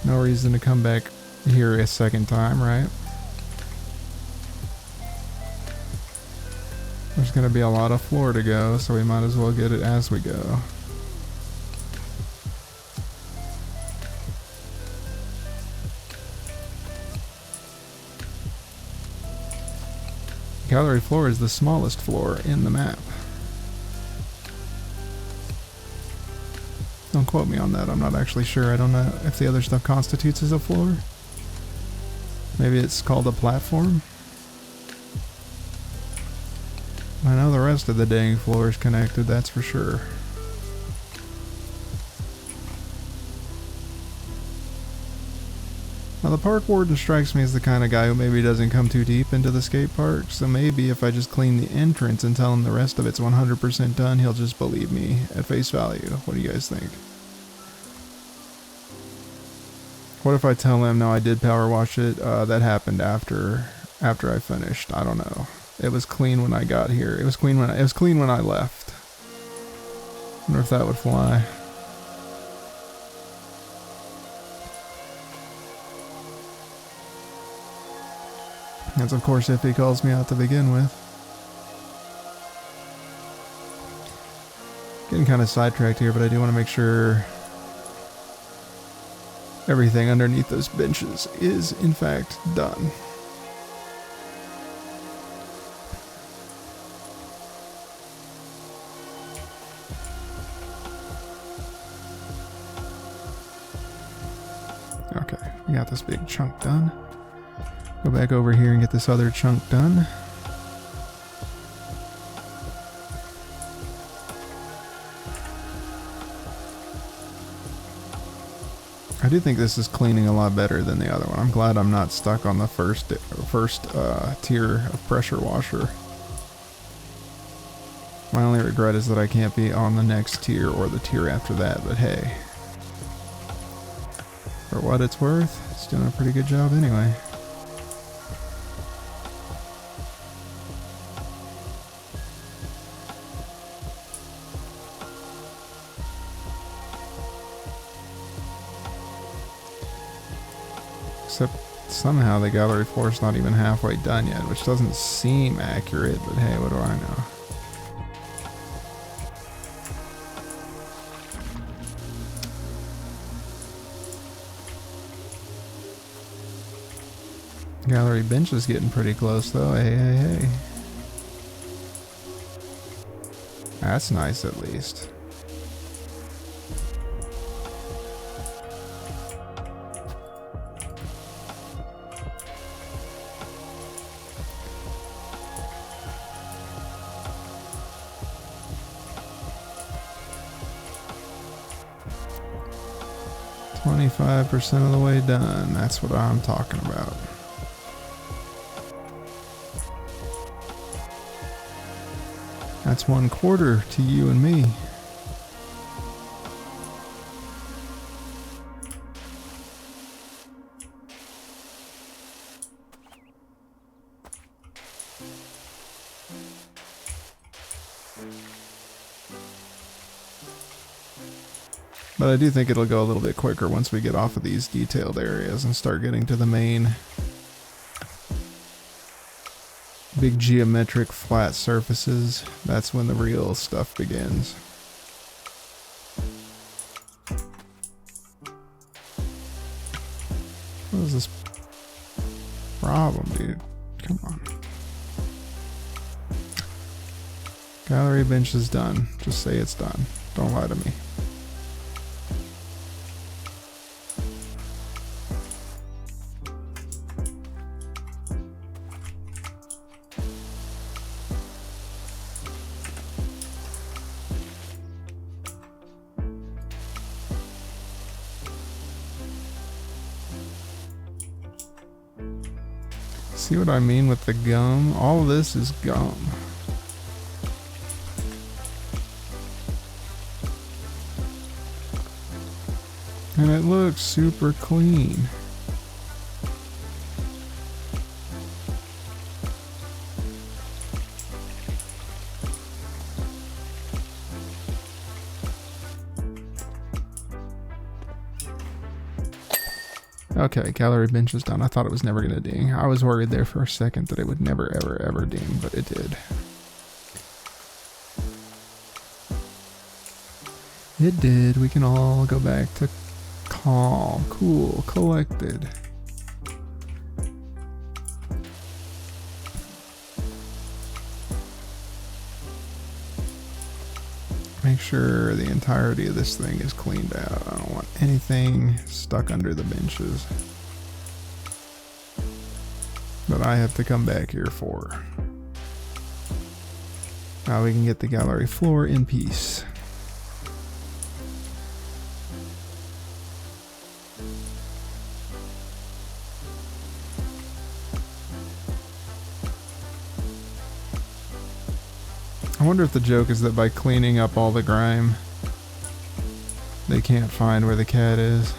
A: No reason to come back here a second time, right? There's gonna be a lot of floor to go, so we might as well get it as we go. Gallery floor is the smallest floor in the map. Don't quote me on that, I'm not actually sure. I don't know if the other stuff constitutes as a floor. Maybe it's called a platform? I know the rest of the dang floor is connected, that's for sure. Now the Park Warden strikes me as the kind of guy who maybe doesn't come too deep into the skate park, so maybe if I just clean the entrance and tell him the rest of it's 100% done, he'll just believe me at face value. What do you guys think? What if I tell him, no, I did power wash it, that happened after I finished? I don't know. It was clean when I got here. It was clean when I left. I wonder if that would fly. That's of course if he calls me out to begin with. Getting kind of sidetracked here, but I do want to make sure everything underneath those benches is in fact done. Okay, we got this big chunk done. Go back over here and get this other chunk done. I do think this is cleaning a lot better than the other one. I'm glad I'm not stuck on the first tier of pressure washer. My only regret is that I can't be on the next tier or the tier after that, but hey. For what it's worth, it's doing a pretty good job anyway. Except somehow the gallery floor is not even halfway done yet, which doesn't seem accurate, but hey, what do I know? Gallery bench is getting pretty close though. Hey, hey, hey. That's nice at least. %of the way done. That's what I'm talking about. That's 1/4 to you and me. But I do think it'll go a little bit quicker once we get off of these detailed areas and start getting to the main big geometric flat surfaces. That's when the real stuff begins. What is this problem, dude? Come on. Gallery bench is done. Just say it's done. Don't lie to me. See what I mean with the gum? All of this is gum. And it looks super clean. Okay, gallery bench is done. I thought it was never gonna ding. I was worried there for a second that it would never, ever, ever ding, but it did. It did. We can all go back to calm, cool, collected. Make sure the entirety of this thing is cleaned out. I don't want anything stuck under the benches that I have to come back here for. Now we can get the gallery floor in peace. I wonder if the joke is that by cleaning up all the grime, they can't find where the cat is.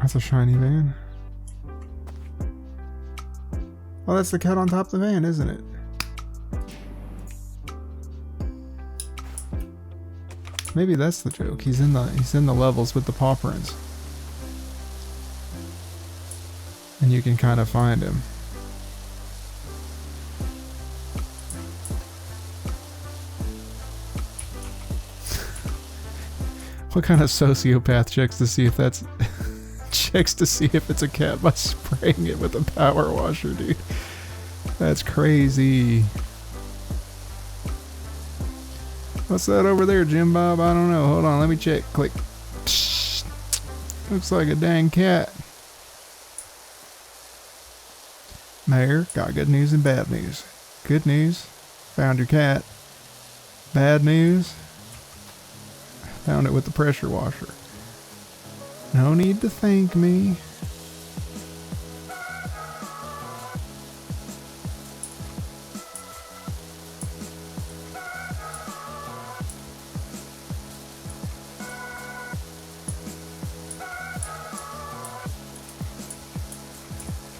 A: That's a shiny van. Oh, that's the cat on top of the van, isn't it? Maybe that's the joke. He's in the levels with the paw prints. And you can kind of find him. What kind of sociopath checks to see if that's checks to see if it's a cat by spraying it with a power washer, dude? That's crazy. What's that over there, Jim Bob? I don't know. Hold on, let me check. Click. Looks like a dang cat. Mayor, got good news and bad news. Good news, found your cat. Bad news, found it with the pressure washer. No need to thank me.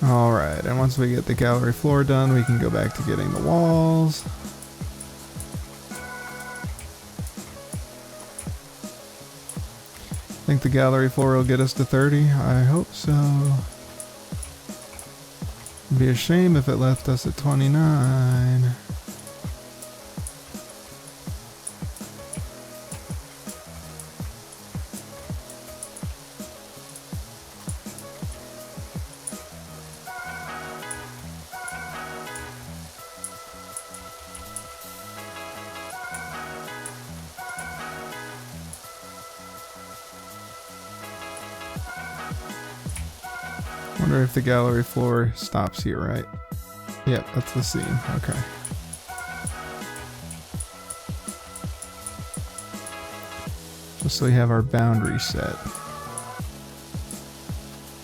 A: Alright, and once we get the gallery floor done, we can go back to getting the walls. Think the gallery floor will get us to 30? I hope so. It'd be a shame if it left us at 29. Wonder if the gallery floor stops here, right? Yep, that's the seam. Okay. Just so we have our boundary set.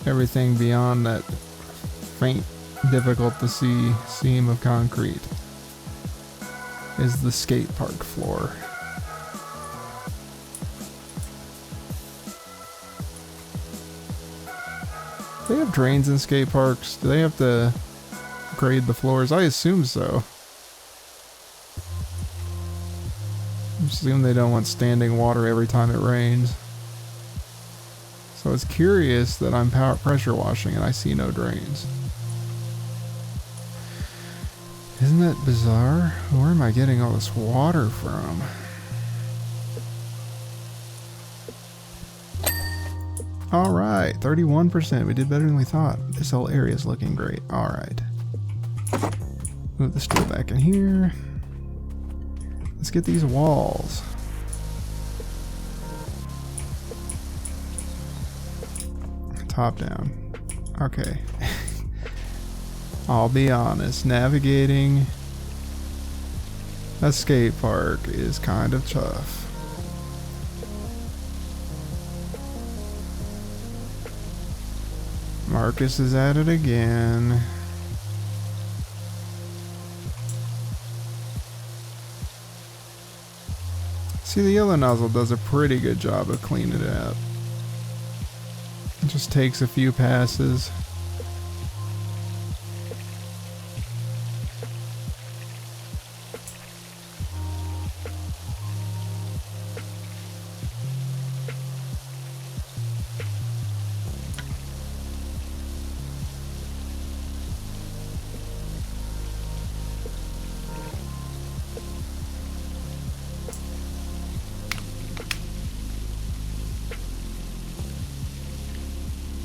A: Everything beyond that faint, difficult to see seam of concrete is the skate park floor. Do they have drains in skate parks? Do they have to grade the floors? I assume so. I assume they don't want standing water every time it rains. So it's curious that I'm pressure washing and I see no drains. Isn't that bizarre? Where am I getting all this water from? Alright, 31%. We did better than we thought. This whole area is looking great. Alright. Move the stool back in here. Let's get these walls. Top down. Okay. I'll be honest, navigating a skate park is kind of tough. Marcus is at it again. See, the yellow nozzle does a pretty good job of cleaning it up. It just takes a few passes.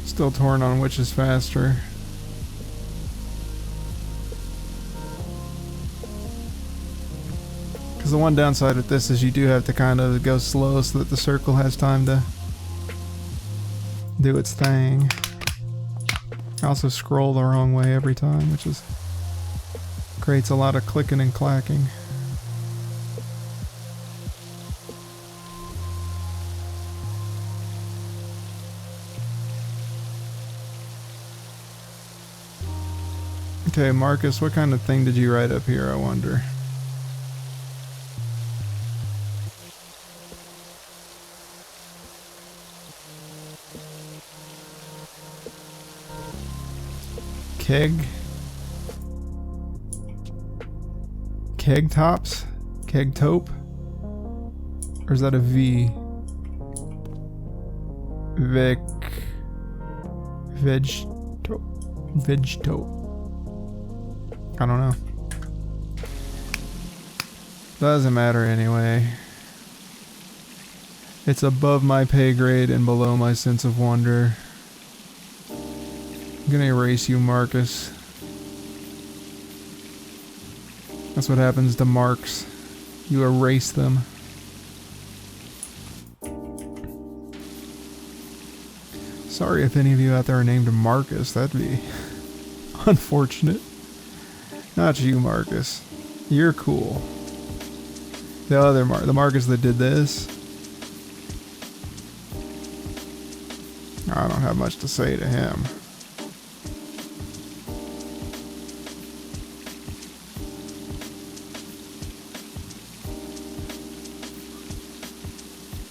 A: Still torn on which is faster. Because the one downside with this is you do have to kind of go slow so that the circle has time to do its thing. I also scroll the wrong way every time, which is creates a lot of clicking and clacking. Okay, Marcus, what kind of thing did you write up here, I wonder? Keg? Keg tops? Keg taupe? Or is that a V? Veg taupe. I don't know. Doesn't matter anyway. It's above my pay grade and below my sense of wonder. I'm gonna erase you, Marcus. That's what happens to marks. You erase them. Sorry if any of you out there are named Marcus. That'd be unfortunate. Not you, Marcus. You're cool. The other the Marcus that did this, I don't have much to say to him.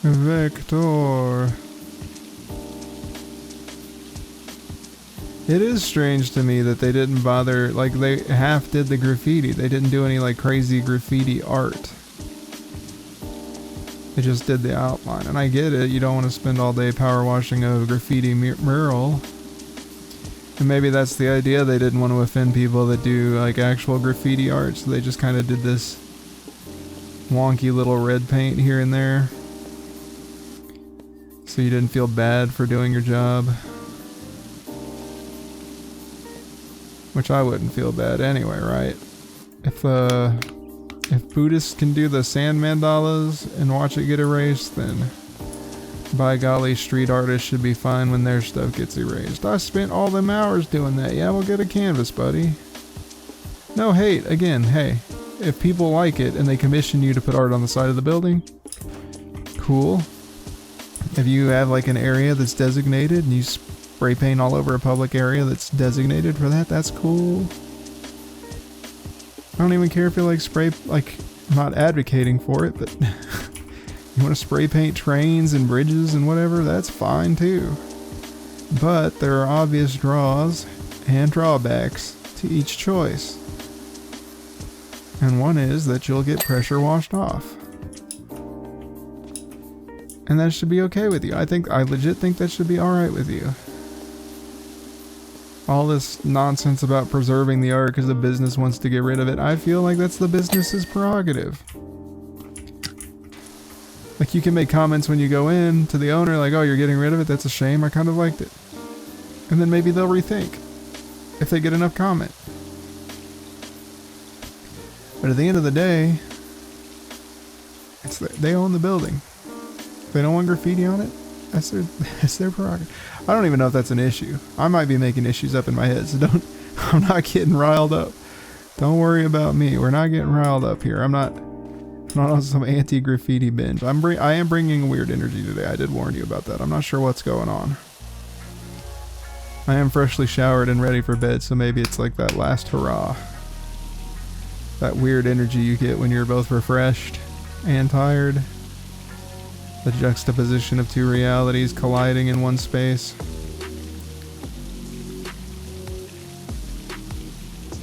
A: Vector. It is strange to me that they didn't bother, like they half did the graffiti. They didn't do any like crazy graffiti art. They just did the outline. And I get it, you don't want to spend all day power washing a graffiti mural. And maybe that's the idea, they didn't want to offend people that do like actual graffiti art, so they just kind of did this wonky little red paint here and there. So you didn't feel bad for doing your job. Which I wouldn't feel bad anyway, right? If Buddhists can do the sand mandalas and watch it get erased, then by golly, street artists should be fine when their stuff gets erased. I spent all them hours doing that. Yeah, we'll get a canvas, buddy. No hate. Again, hey, if people like it and they commission you to put art on the side of the building, cool. If you have like an area that's designated and you spray paint all over a public area that's designated for that, that's cool. I don't even care if you like I'm not advocating for it, but you want to spray paint trains and bridges and whatever, that's fine too. But there are obvious draws and drawbacks to each choice. And one is that you'll get pressure washed off. And that should be okay with you. I legit think that should be alright with you. All this nonsense about preserving the art because the business wants to get rid of it, I feel like that's the business's prerogative. Like, you can make comments when you go in to the owner like, oh, you're getting rid of it, that's a shame, I kind of liked it. And then maybe they'll rethink if they get enough comment. But at the end of the day, they own the building. If they don't want graffiti on it, that's their prerogative. I don't even know if that's an issue. I might be making issues up in my head, so I'm not getting riled up. Don't worry about me. We're not getting riled up here. I'm not on some anti-graffiti binge. I am bringing weird energy today. I did warn you about that. I'm not sure what's going on. I am freshly showered and ready for bed, so maybe it's like that last hurrah. That weird energy you get when you're both refreshed and tired. The juxtaposition of two realities colliding in one space.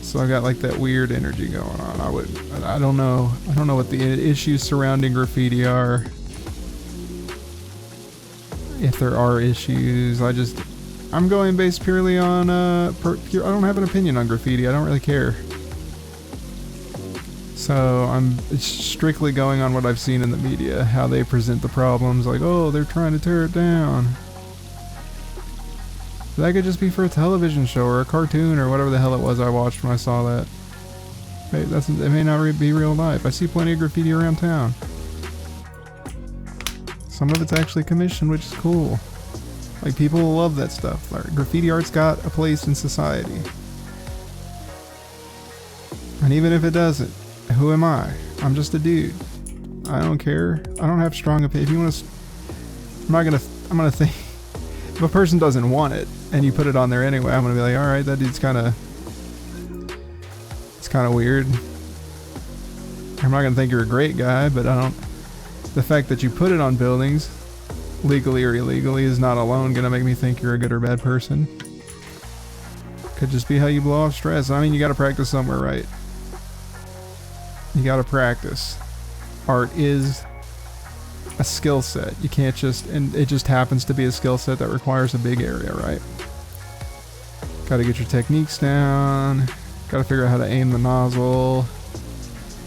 A: So I got like that weird energy going on. I don't know what the issues surrounding graffiti are. If there are issues, I'm going based purely on I don't have an opinion on graffiti. I don't really care. So I'm strictly going on what I've seen in the media, how they present the problems, like, oh, they're trying to tear it down. That could just be for a television show or a cartoon or whatever the hell it was I watched when I saw that. It may not be real life. I see plenty of graffiti around town. Some of it's actually commissioned, which is cool. Like, people love that stuff. Like, graffiti art's got a place in society. And even if it doesn't, who am I? I'm just a dude. I don't care. I don't have strong opinion. If you want to, I'm gonna think. If a person doesn't want it and you put it on there anyway, I'm gonna be like, all right, that dude's kind of weird. I'm not gonna think you're a great guy, but the fact that you put it on buildings, legally or illegally, is not alone gonna make me think you're a good or bad person. Could just be how you blow off stress. I mean, you gotta practice somewhere, right? You gotta practice. Art is a skill set. You can't and it just happens to be a skill set that requires a big area, right? Gotta get your techniques down. Gotta figure out how to aim the nozzle,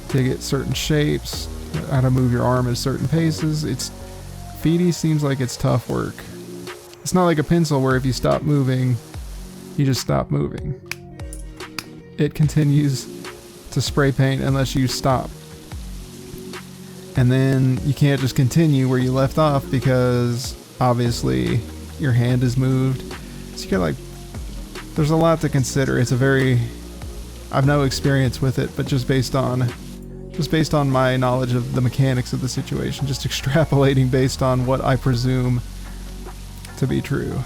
A: to get certain shapes, how to move your arm at certain paces. Graffiti seems like it's tough work. It's not like a pencil where if you stop moving, you just stop moving. It continues to spray paint unless you stop. And then you can't just continue where you left off because obviously your hand is moved. So you got there's a lot to consider. I've no experience with it, but just based on my knowledge of the mechanics of the situation, just extrapolating based on what I presume to be true.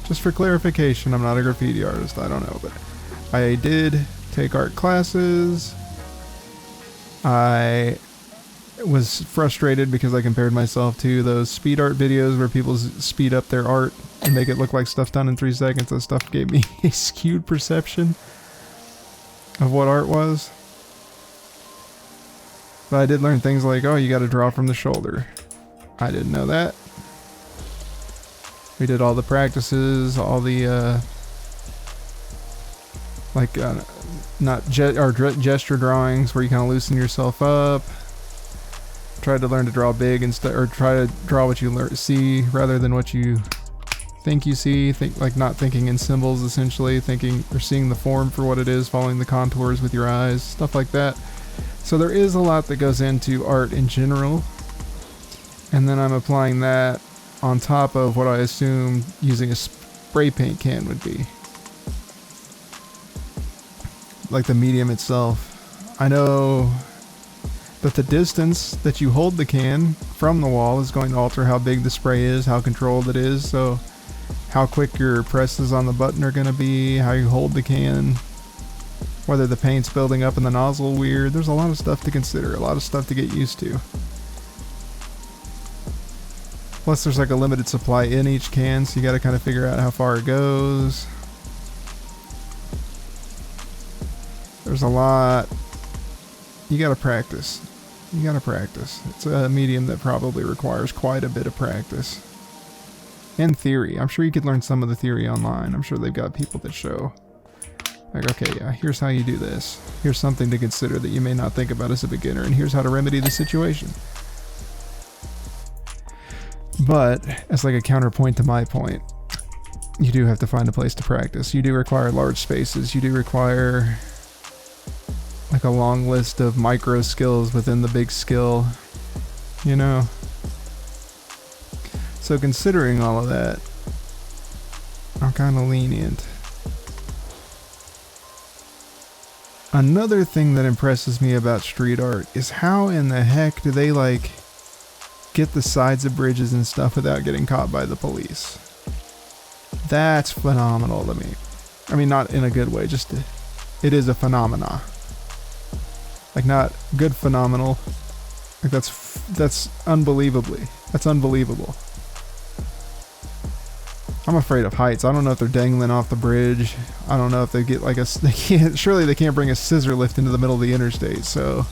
A: Just for clarification, I'm not a graffiti artist, I don't know, but I did take art classes. I was frustrated because I compared myself to those speed art videos where people speed up their art and make it look like stuff done in 3 seconds. That stuff gave me a skewed perception of what art was. But I did learn things like, oh, you got to draw from the shoulder. I didn't know that. We did all the practices, all the gesture drawings where you kind of loosen yourself up. Tried to learn to draw big instead, or try to draw what you see rather than what you think you see. Like not thinking in symbols, essentially thinking or seeing the form for what it is, following the contours with your eyes, stuff like that. So there is a lot that goes into art in general, and then I'm applying that on top of what I assume using a spray paint can would be, like the medium itself. I know that the distance that you hold the can from the wall is going to alter how big the spray is, how controlled it is, so how quick your presses on the button are going to be, how you hold the can, whether the paint's building up in the nozzle weird. There's a lot of stuff to consider, a lot of stuff to get used to. Plus there's like a limited supply in each can, so you got to kind of figure out how far it goes. There's a lot. You got to practice. You gotta practice. It's a medium that probably requires quite a bit of practice. And theory. I'm sure you could learn some of the theory online. I'm sure they've got people that show, like, okay, yeah, here's how you do this. Here's something to consider that you may not think about as a beginner, and here's how to remedy the situation. But, as like a counterpoint to my point, you do have to find a place to practice. You do require large spaces. You do require like a long list of micro skills within the big skill, you know. So considering all of that, I'm kind of lenient. Another thing that impresses me about street art is how in the heck do they like get the sides of bridges and stuff without getting caught by the police? That's phenomenal to me. I mean, not in a good way, just it is a phenomena. Like, not good phenomenal. Like, that's unbelievably. That's unbelievable. I'm afraid of heights. I don't know if they're dangling off the bridge. I don't know if they get like surely they can't bring a scissor lift into the middle of the interstate, so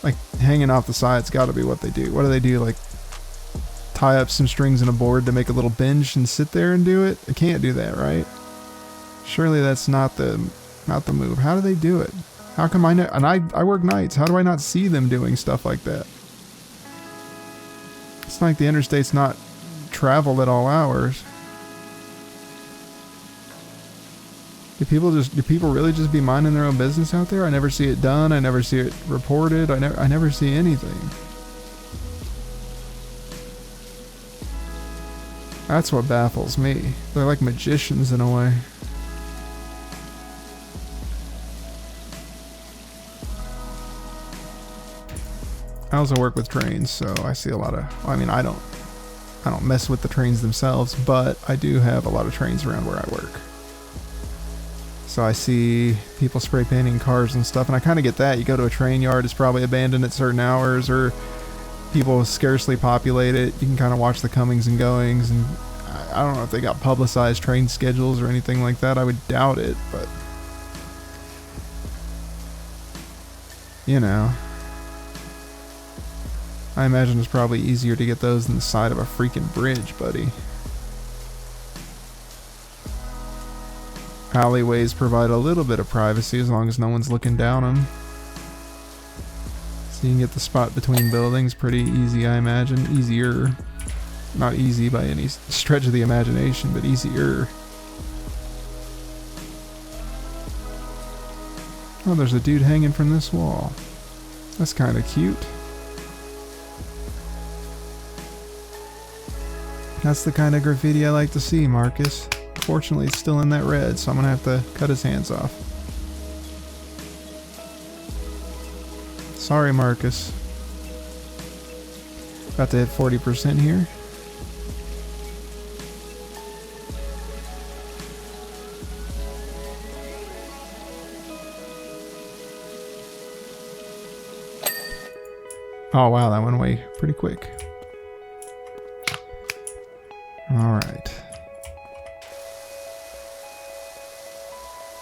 A: like hanging off the side's gotta be what they do. What do? Like tie up some strings in a board to make a little bench and sit there and do it? They can't do that, right? Surely that's not the move. How do they do it? How come I know? And I work nights. How do I not see them doing stuff like that? It's like the interstate's not traveled at all hours. Do people really just be minding their own business out there? I never see it done. I never see it reported. I never see anything. That's what baffles me. They're like magicians in a way. I also work with trains, so I see a lot of, I mean, I don't mess with the trains themselves, but I do have a lot of trains around where I work. So I see people spray painting cars and stuff, and I kind of get that. You go to a train yard, it's probably abandoned at certain hours, or people scarcely populate it. You can kind of watch the comings and goings, and I don't know if they got publicized train schedules or anything like that. I would doubt it, but you know, I imagine it's probably easier to get those than the side of a freaking bridge, buddy. Alleyways provide a little bit of privacy as long as no one's looking down them. So you can get the spot between buildings pretty easy, I imagine. Easier. Not easy by any stretch of the imagination, but easier. Oh, there's a dude hanging from this wall. That's kind of cute. That's the kind of graffiti I like to see, Marcus. Fortunately, it's still in that red, so I'm gonna have to cut his hands off. Sorry, Marcus. About to hit 40% here. Oh wow, that went away pretty quick. Alright.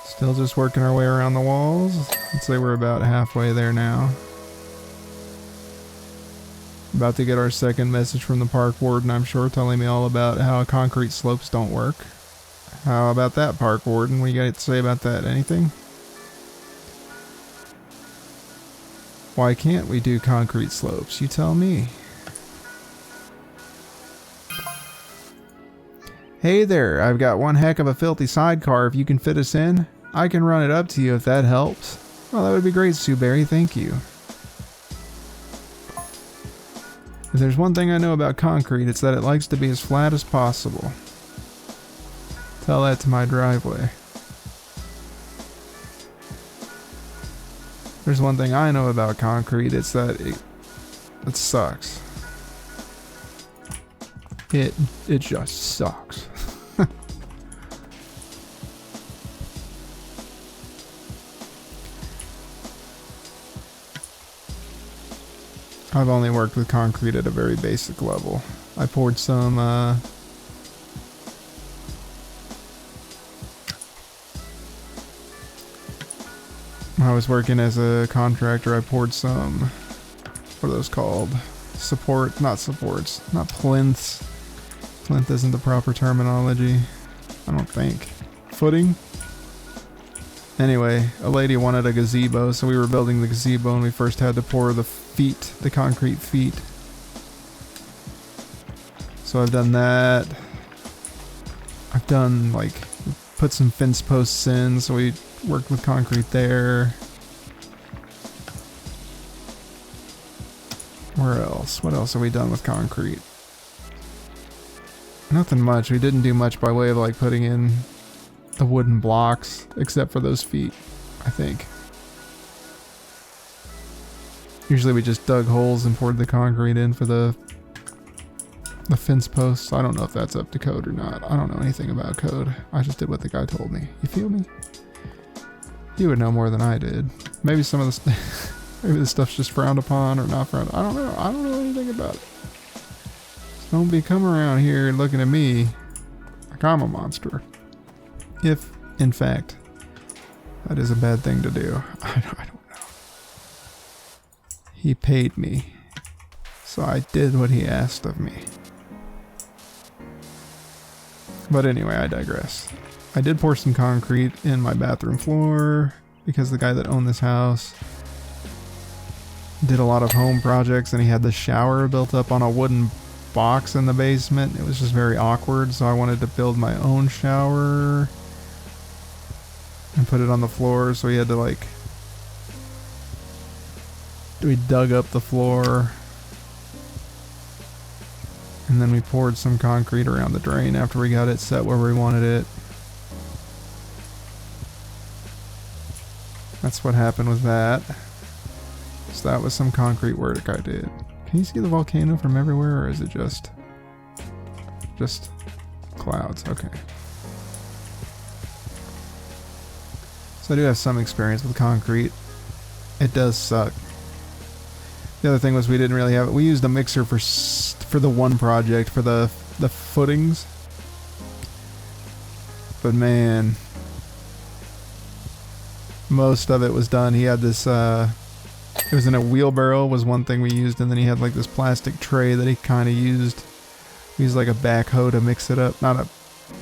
A: Still just working our way around the walls. Let's say we're about halfway there now. About to get our second message from the Park Warden, I'm sure, telling me all about how concrete slopes don't work. How about that, Park Warden? What do you got to say about that? Anything? Why can't we do concrete slopes? You tell me. Hey there, I've got one heck of a filthy sidecar if you can fit us in. I can run it up to you if that helps. Well, that would be great, Sueberry, thank you. If there's one thing I know about concrete, it's that it likes to be as flat as possible. Tell that to my driveway. There's one thing I know about concrete, it's that it sucks. It just sucks. I've only worked with concrete at a very basic level. I poured some I was working as a contractor. I poured some, what are those called? Not plinths. Plinth isn't the proper terminology, I don't think. Footing? Anyway, a lady wanted a gazebo, so we were building the gazebo and we first had to pour the concrete feet. So I've done that. I've done, like, put some fence posts in, so we worked with concrete there. Where else? What else have we done with concrete? Nothing much. We didn't do much by way of, like, putting in the wooden blocks, except for those feet, I think. Usually we just dug holes and poured the concrete in for the fence posts. I don't know if that's up to code or not. I don't know anything about code. I just did what the guy told me. You feel me? You would know more than I did. Maybe some of the maybe the stuff's just frowned upon or not frowned. I don't know. I don't know anything about it. So don't be coming around here looking at me like I'm a monster. If, in fact, that is a bad thing to do. I don't know. He paid me, so I did what he asked of me. But anyway, I digress. I did pour some concrete in my bathroom floor because the guy that owned this house did a lot of home projects and he had the shower built up on a wooden box in the basement. It was just very awkward, so I wanted to build my own shower and put it on the floor, so he had to, like, we dug up the floor and then we poured some concrete around the drain after we got it set where we wanted it. That's what happened with that. So that was some concrete work I did. Can you see the volcano from everywhere, or is it just clouds? Okay. So I do have some experience with concrete. It does suck. The other thing was we didn't really have it. We used a mixer for the one project for the footings. But man, most of it was done. He had this it was in a wheelbarrow was one thing we used, and then he had like this plastic tray that he kind of used. He used like a backhoe to mix it up. Not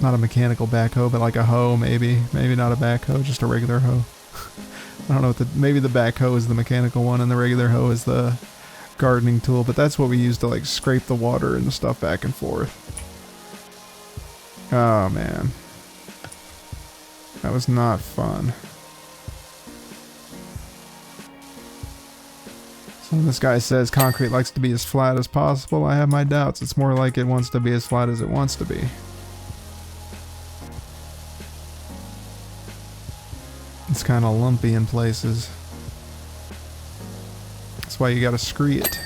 A: a mechanical backhoe, but like a hoe maybe. Maybe not a backhoe, just a regular hoe. I don't know what maybe the backhoe is the mechanical one and the regular hoe is the gardening tool, but that's what we used to, like, scrape the water and the stuff back and forth. Oh man. That was not fun. So when this guy says concrete likes to be as flat as possible, I have my doubts. It's more like it wants to be as flat as it wants to be. It's kind of lumpy in places. That's why you gotta scree it.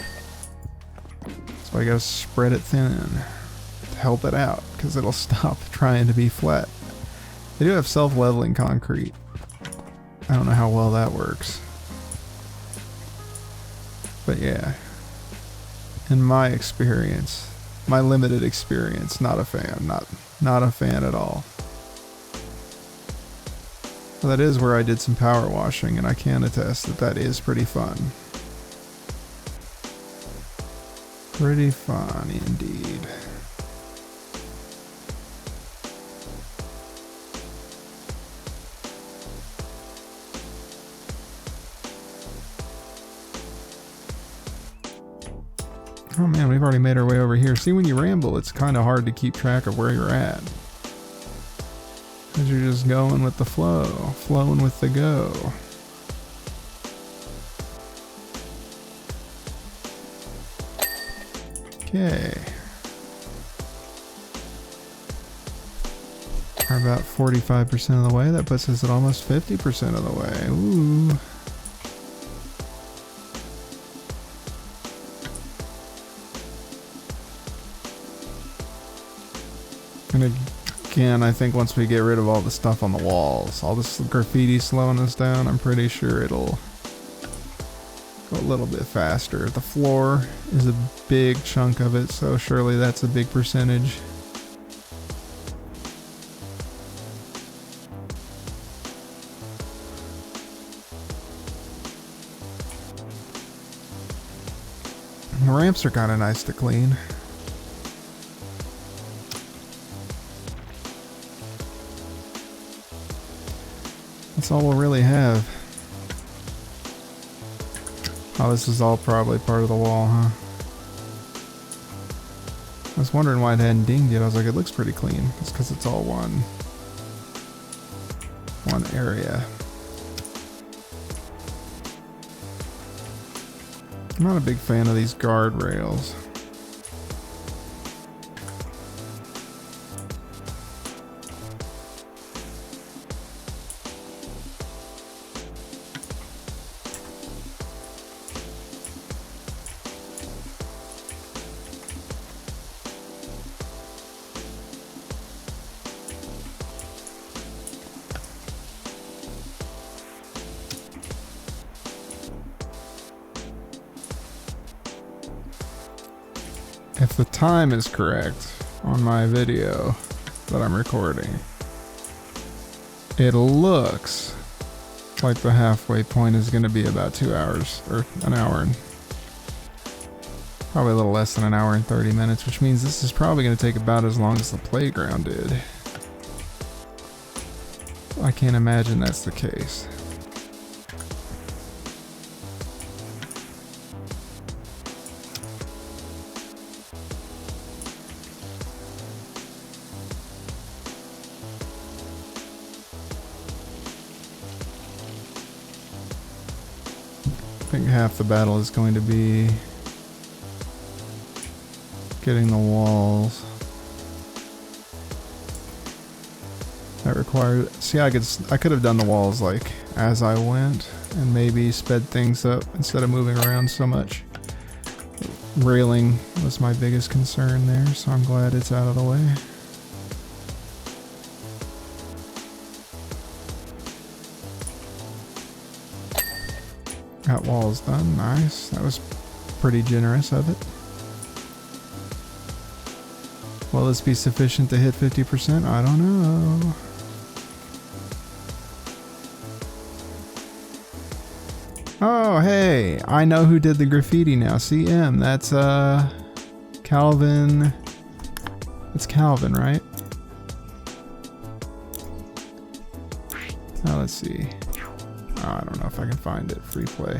A: That's why you gotta spread it thin to help it out, because it'll stop trying to be flat. They do have self-leveling concrete. I don't know how well that works. But yeah, In my experience, my limited experience, not a fan, not a fan at all. Well, that is where I did some power washing, and I can attest that that is pretty fun. Pretty fun indeed. Oh man, we've already made our way over here. See, when you ramble, it's kind of hard to keep track of where you're at. Because you're just going with the flow, flowing with the go. Okay. We're about 45% of the way. That puts us at almost 50% of the way. Ooh. And again, I think once we get rid of all the stuff on the walls, all this graffiti slowing us down, I'm pretty sure it'll go a little bit faster. The floor is a big chunk of it, so surely that's a big percentage. The ramps are kind of nice to clean. That's all we'll really have. Oh, this is all probably part of the wall, huh? I was wondering why it hadn't dinged yet. I was like, it looks pretty clean. It's because it's all one area. I'm not a big fan of these guardrails. If the time is correct on my video that I'm recording, it looks like the halfway point is going to be about 2 hours, or an hour and probably a little less than an hour and 30 minutes, which means this is probably going to take about as long as the playground did. I can't imagine that's the case. I think half the battle is going to be getting the walls. That required, see, I could have done the walls like as I went and maybe sped things up instead of moving around so much. Railing was my biggest concern there, so I'm glad it's out of the way. Got walls done, nice. That was pretty generous of it. Will this be sufficient to hit 50%? I don't know. Oh, hey, I know who did the graffiti now. CM, that's Calvin. It's Calvin, right? Oh, let's see. Oh, I don't know if I can find it. Free play.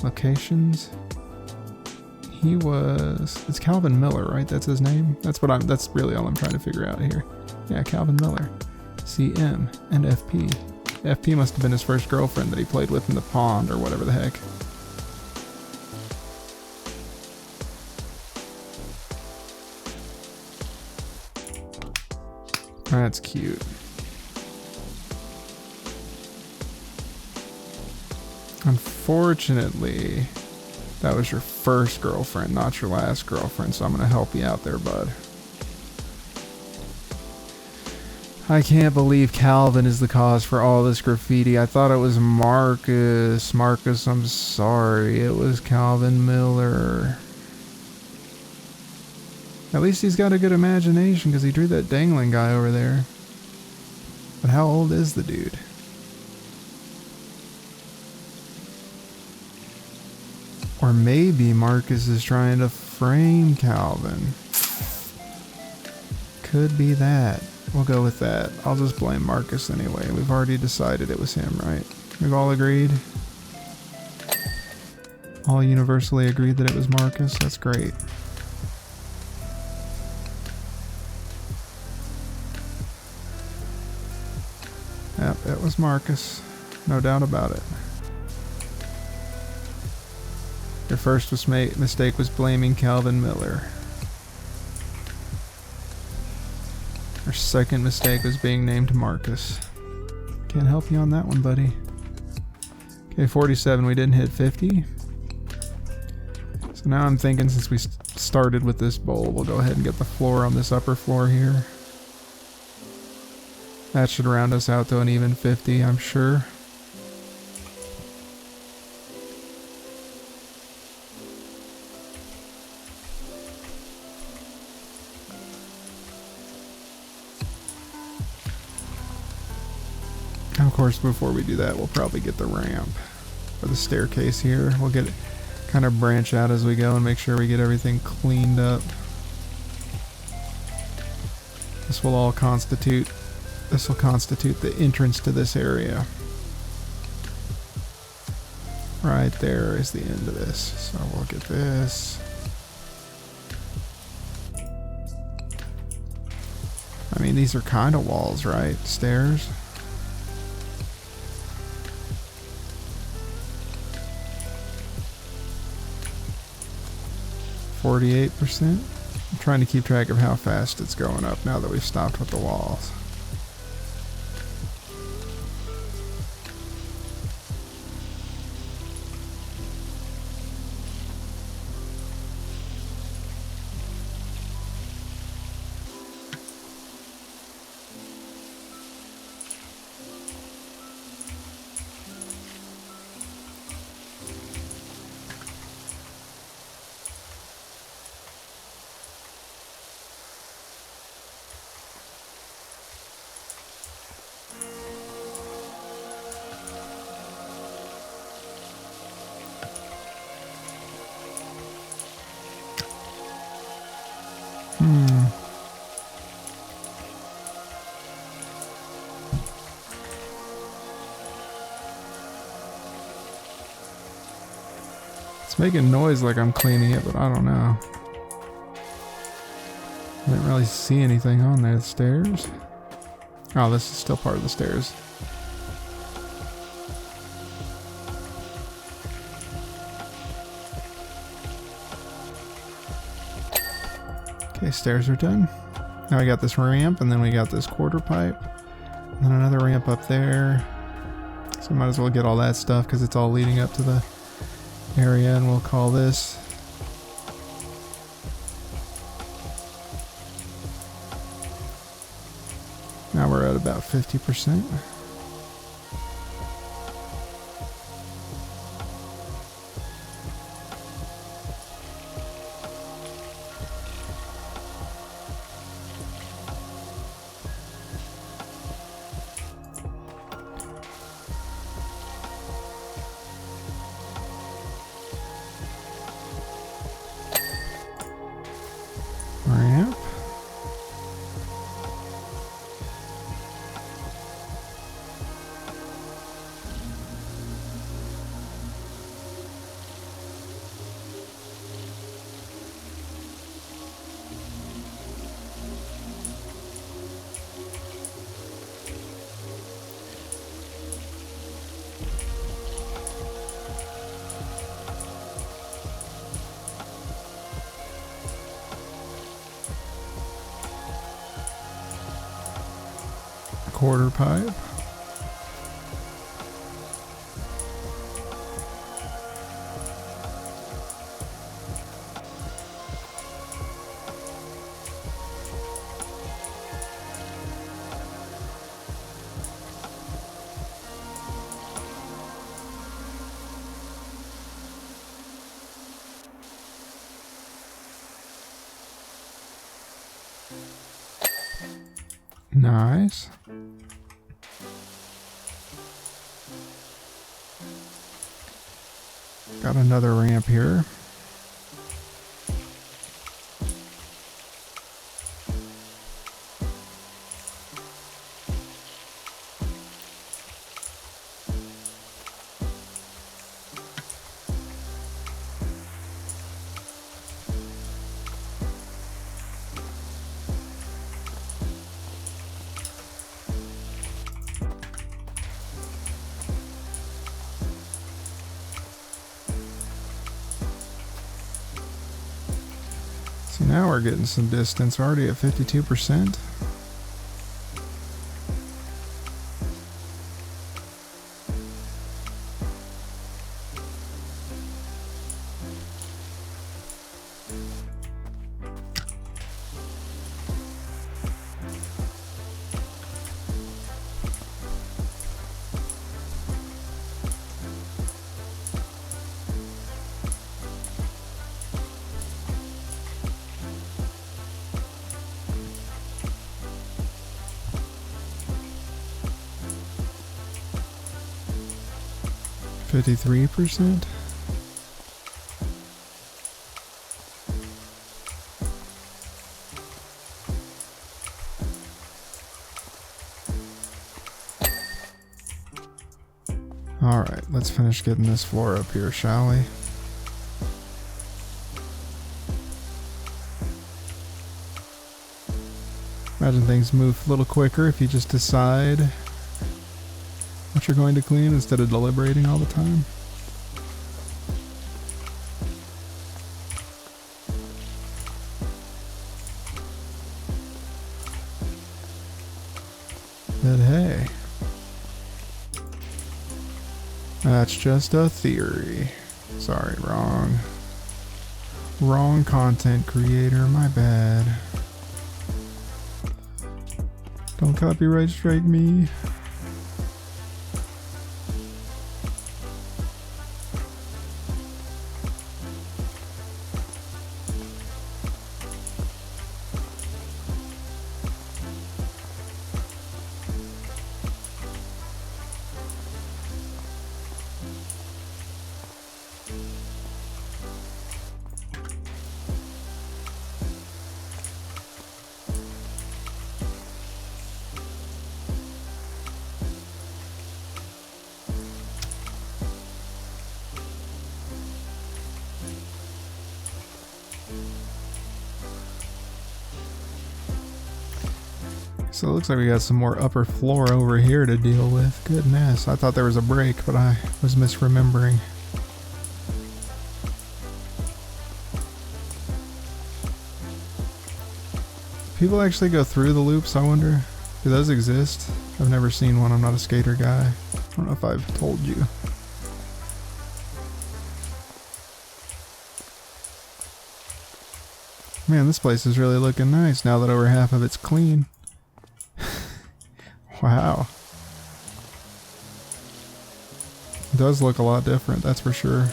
A: Locations. It's Calvin Miller, right? That's his name? That's really all I'm trying to figure out here. Yeah, Calvin Miller. CM and FP. FP must have been his first girlfriend that he played with in the pond or whatever the heck. That's cute. Unfortunately, that was your first girlfriend, not your last girlfriend, so I'm going to help you out there, bud. I can't believe Calvin is the cause for all this graffiti. I thought it was Marcus. Marcus, I'm sorry. It was Calvin Miller. At least he's got a good imagination because he drew that dangling guy over there. But how old is the dude? Or maybe Marcus is trying to frame Calvin. Could be that. We'll go with that. I'll just blame Marcus anyway. We've already decided it was him, right? We've all agreed. All universally agreed that it was Marcus. That's great. Yep, it was Marcus. No doubt about it. Your first mistake was blaming Calvin Miller. Your second mistake was being named Marcus. Can't help you on that one, buddy. Okay, 47. We didn't hit 50. So now I'm thinking since we started with this bowl, we'll go ahead and get the floor on this upper floor here. That should round us out to an even 50, I'm sure. Of course, before we do that, we'll probably get the ramp or the staircase here. We'll get it kind of branch out as we go and make sure we get everything cleaned up. This will constitute the entrance to this area. Right there is the end of this. So we'll get this. I mean, these are kind of walls, right? Stairs. %. I'm trying to keep track of how fast it's going up now that we've stopped with the walls. It's making noise like I'm cleaning it, but I don't know. I didn't really see anything on there. The stairs? Oh, this is still part of the stairs. Okay, stairs are done. Now we got this ramp, and then we got this quarter pipe. And then another ramp up there. So might as well get all that stuff because it's all leading up to the area, and we'll call this now we're at about 50%. Ramp. Quarter pipe. Nice. Got another ramp here. See, now we're getting some distance. We're already at 52%. %. Alright, let's finish getting this floor up here, shall we? Imagine things move a little quicker if you just decide what you're going to clean instead of deliberating all the time. But hey, that's just a theory. Sorry, wrong content creator, my bad. Don't copyright strike me. So it looks like we got some more upper floor over here to deal with. Goodness, I thought there was a break, but I was misremembering. People actually go through the loops, I wonder? Do those exist? I've never seen one, I'm not a skater guy. I don't know if I've told you. Man, this place is really looking nice now that over half of it's clean. Wow. It does look a lot different, that's for sure.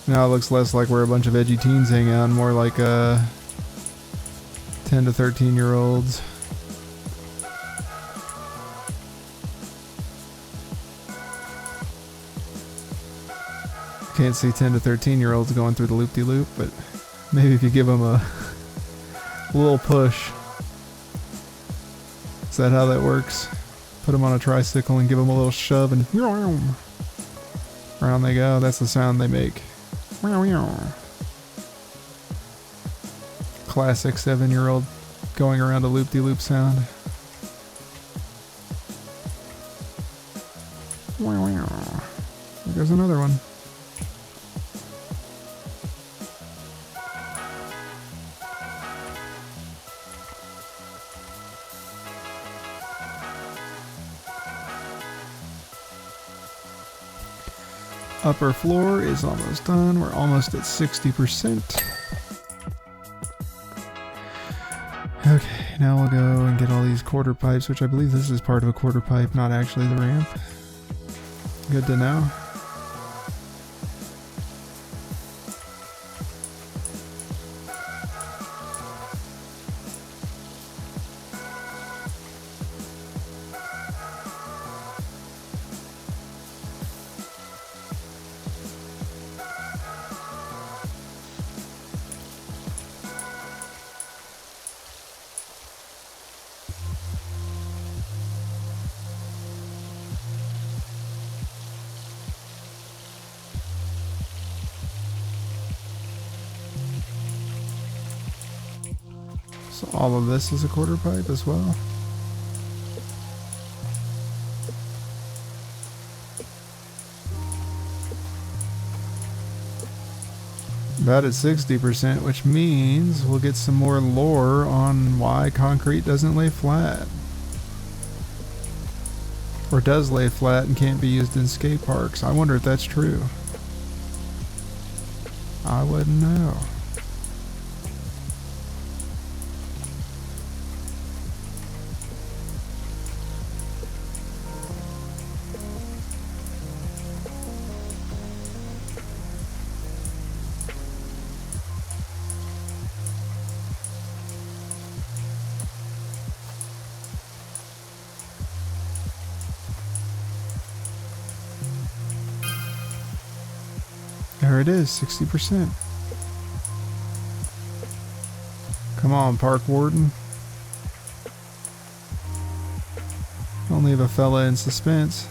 A: Now it looks less like where a bunch of edgy teens hang out and more like 10 to 13 year olds. Can't see 10 to 13 year olds going through the loop-de-loop, but maybe if you give them a little push. Is that how that works? Put them on a tricycle and give them a little shove and around they go. That's the sound they make. Classic 7-year-old going around a loop-de-loop sound. There's another one. Upper floor is almost done. We're almost at 60%. Okay, now we'll go and get all these quarter pipes, which I believe this is part of a quarter pipe, not actually the ramp. Good to know. So all of this is a quarter pipe as well. About at 60%, which means we'll get some more lore on why concrete doesn't lay flat. Or does lay flat and can't be used in skate parks. I wonder if that's true. I wouldn't know. There it is, 60%. Come on, Park Warden. Don't leave a fella in suspense.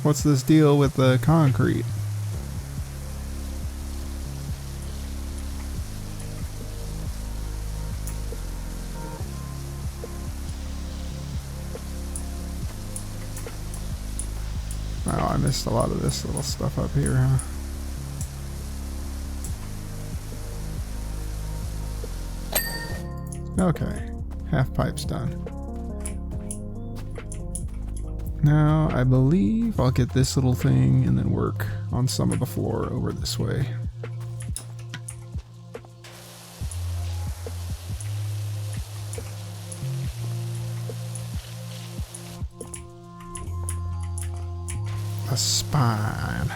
A: What's this deal with the concrete? Wow, I missed a lot of this little stuff up here, huh? Okay, half pipe's done. Now, I believe I'll get this little thing and then work on some of the floor over this way. A spine.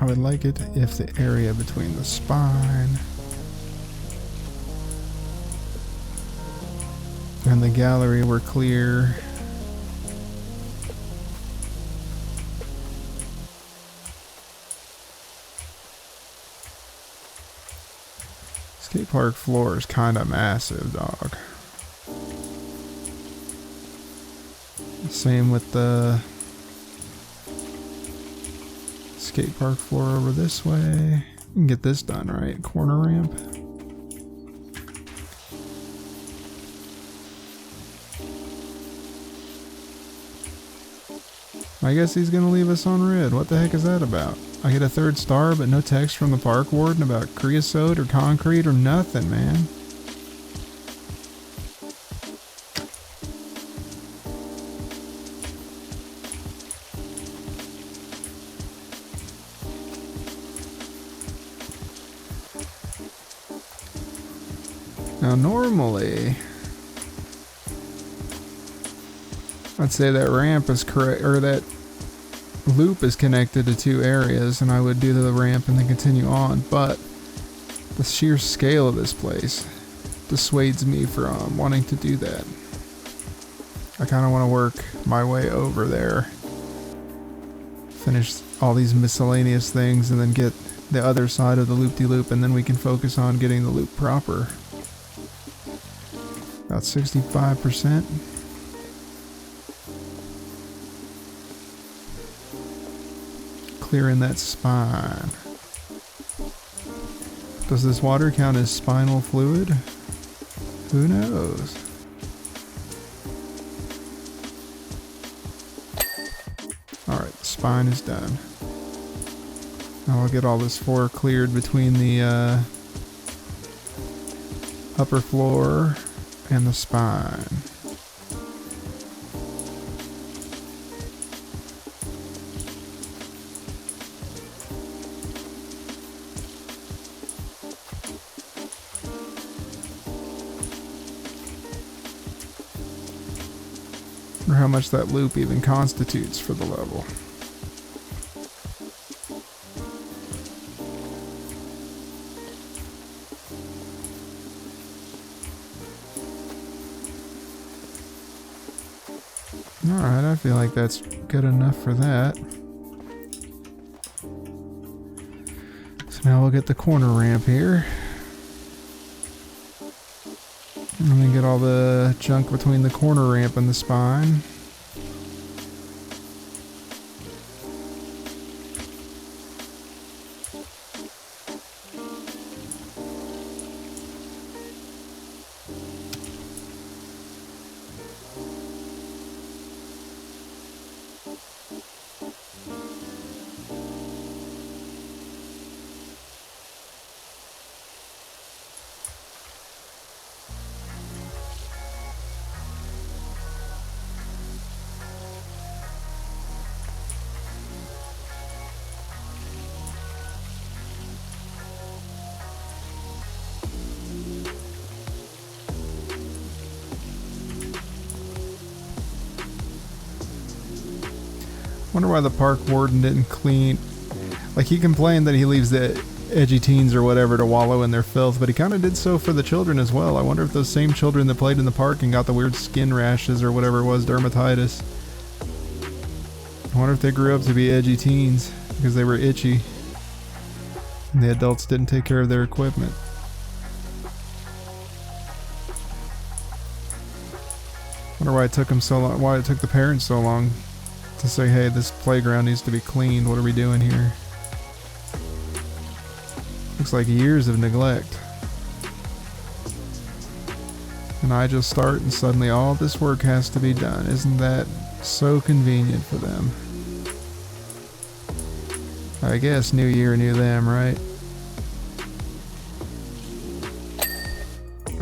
A: I would like it if the area between the spine and the gallery were clear. Skate park floor is kind of massive, dog. Same with the skate park floor over this way. We can get this done, right? Corner ramp. I guess he's gonna leave us on red. What the heck is that about? I get a 3rd star, but no text from the park warden about creosote or concrete or nothing, man. Now normally, I'd say that ramp is correct, or that loop is connected to 2 areas, and I would do the ramp and then continue on, but the sheer scale of this place dissuades me from wanting to do that. I kind of want to work my way over there, finish all these miscellaneous things, and then get the other side of the loop-de-loop, and then we can focus on getting the loop proper. About 65%. Clearing that spine. Does this water count as spinal fluid? Who knows? Alright, the spine is done. Now I'll get all this floor cleared between the upper floor and the spine. Or how much that loop even constitutes for the level. Alright, I feel like that's good enough for that. So now we'll get the corner ramp here. And then get all the junk between the corner ramp and the spine. Wonder why the park warden didn't clean. Like, he complained that he leaves the edgy teens or whatever to wallow in their filth, but he kind of did so for the children as well. I wonder if those same children that played in the park and got the weird skin rashes or whatever it was, dermatitis. I wonder if they grew up to be edgy teens because they were itchy and the adults didn't take care of their equipment. Wonder why it took them so long, why it took the parents so long to say, hey, this playground needs to be cleaned. What are we doing here? Looks like years of neglect. And I just start and suddenly all this work has to be done. Isn't that so convenient for them? I guess new year, new them, right?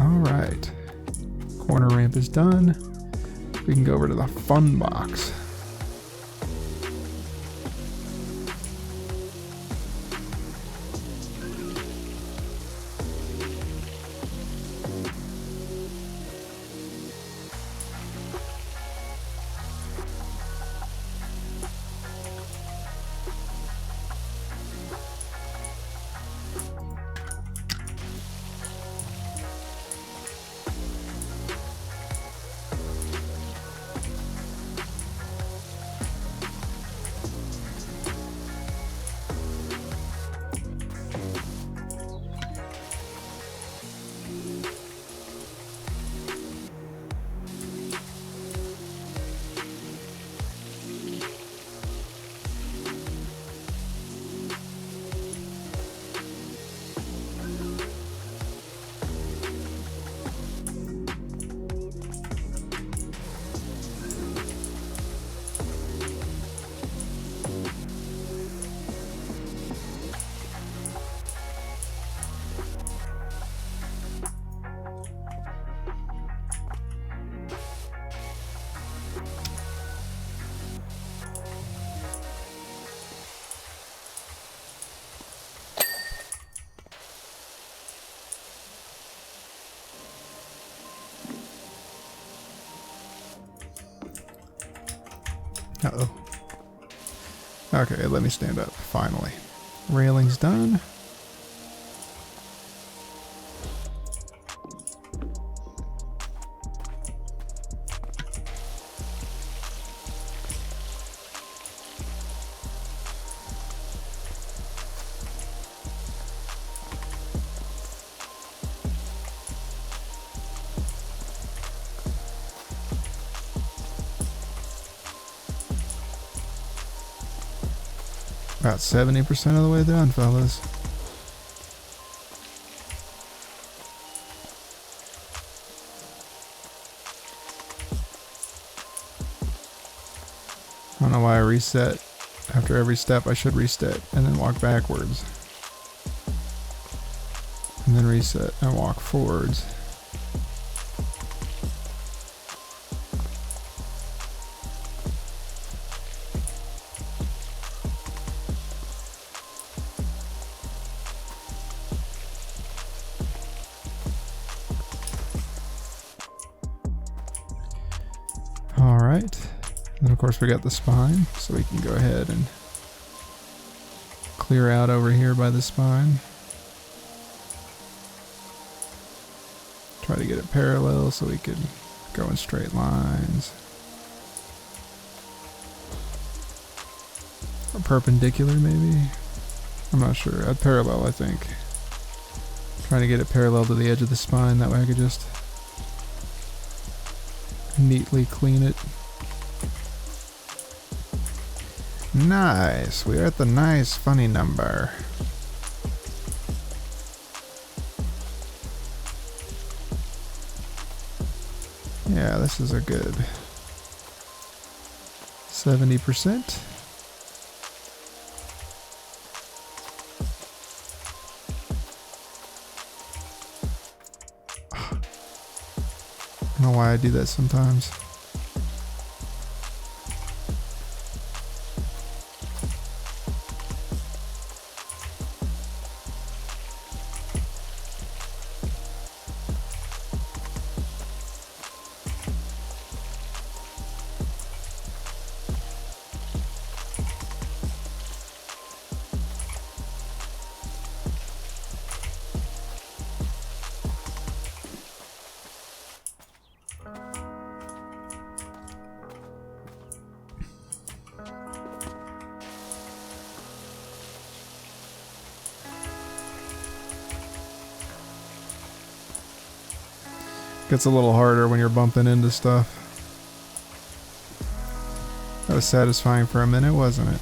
A: Alright. Corner ramp is done. We can go over to the fun box. Uh-oh. Okay, let me stand up, finally. Railing's done. About 70% of the way done, fellas. I don't know why I reset. After every step I should reset and then walk backwards. And then reset and walk forwards. Alright, then of course we got the spine, so we can go ahead and clear out over here by the spine. Try to get it parallel so we could go in straight lines. Or perpendicular, maybe? I'm not sure. At parallel, I think. Trying to get it parallel to the edge of the spine, that way I could just neatly clean it. Nice! We're at the nice, funny number. Yeah, this is a good 70%. I don't know why I do that sometimes. Gets a little harder when you're bumping into stuff. That was satisfying for a minute, wasn't it?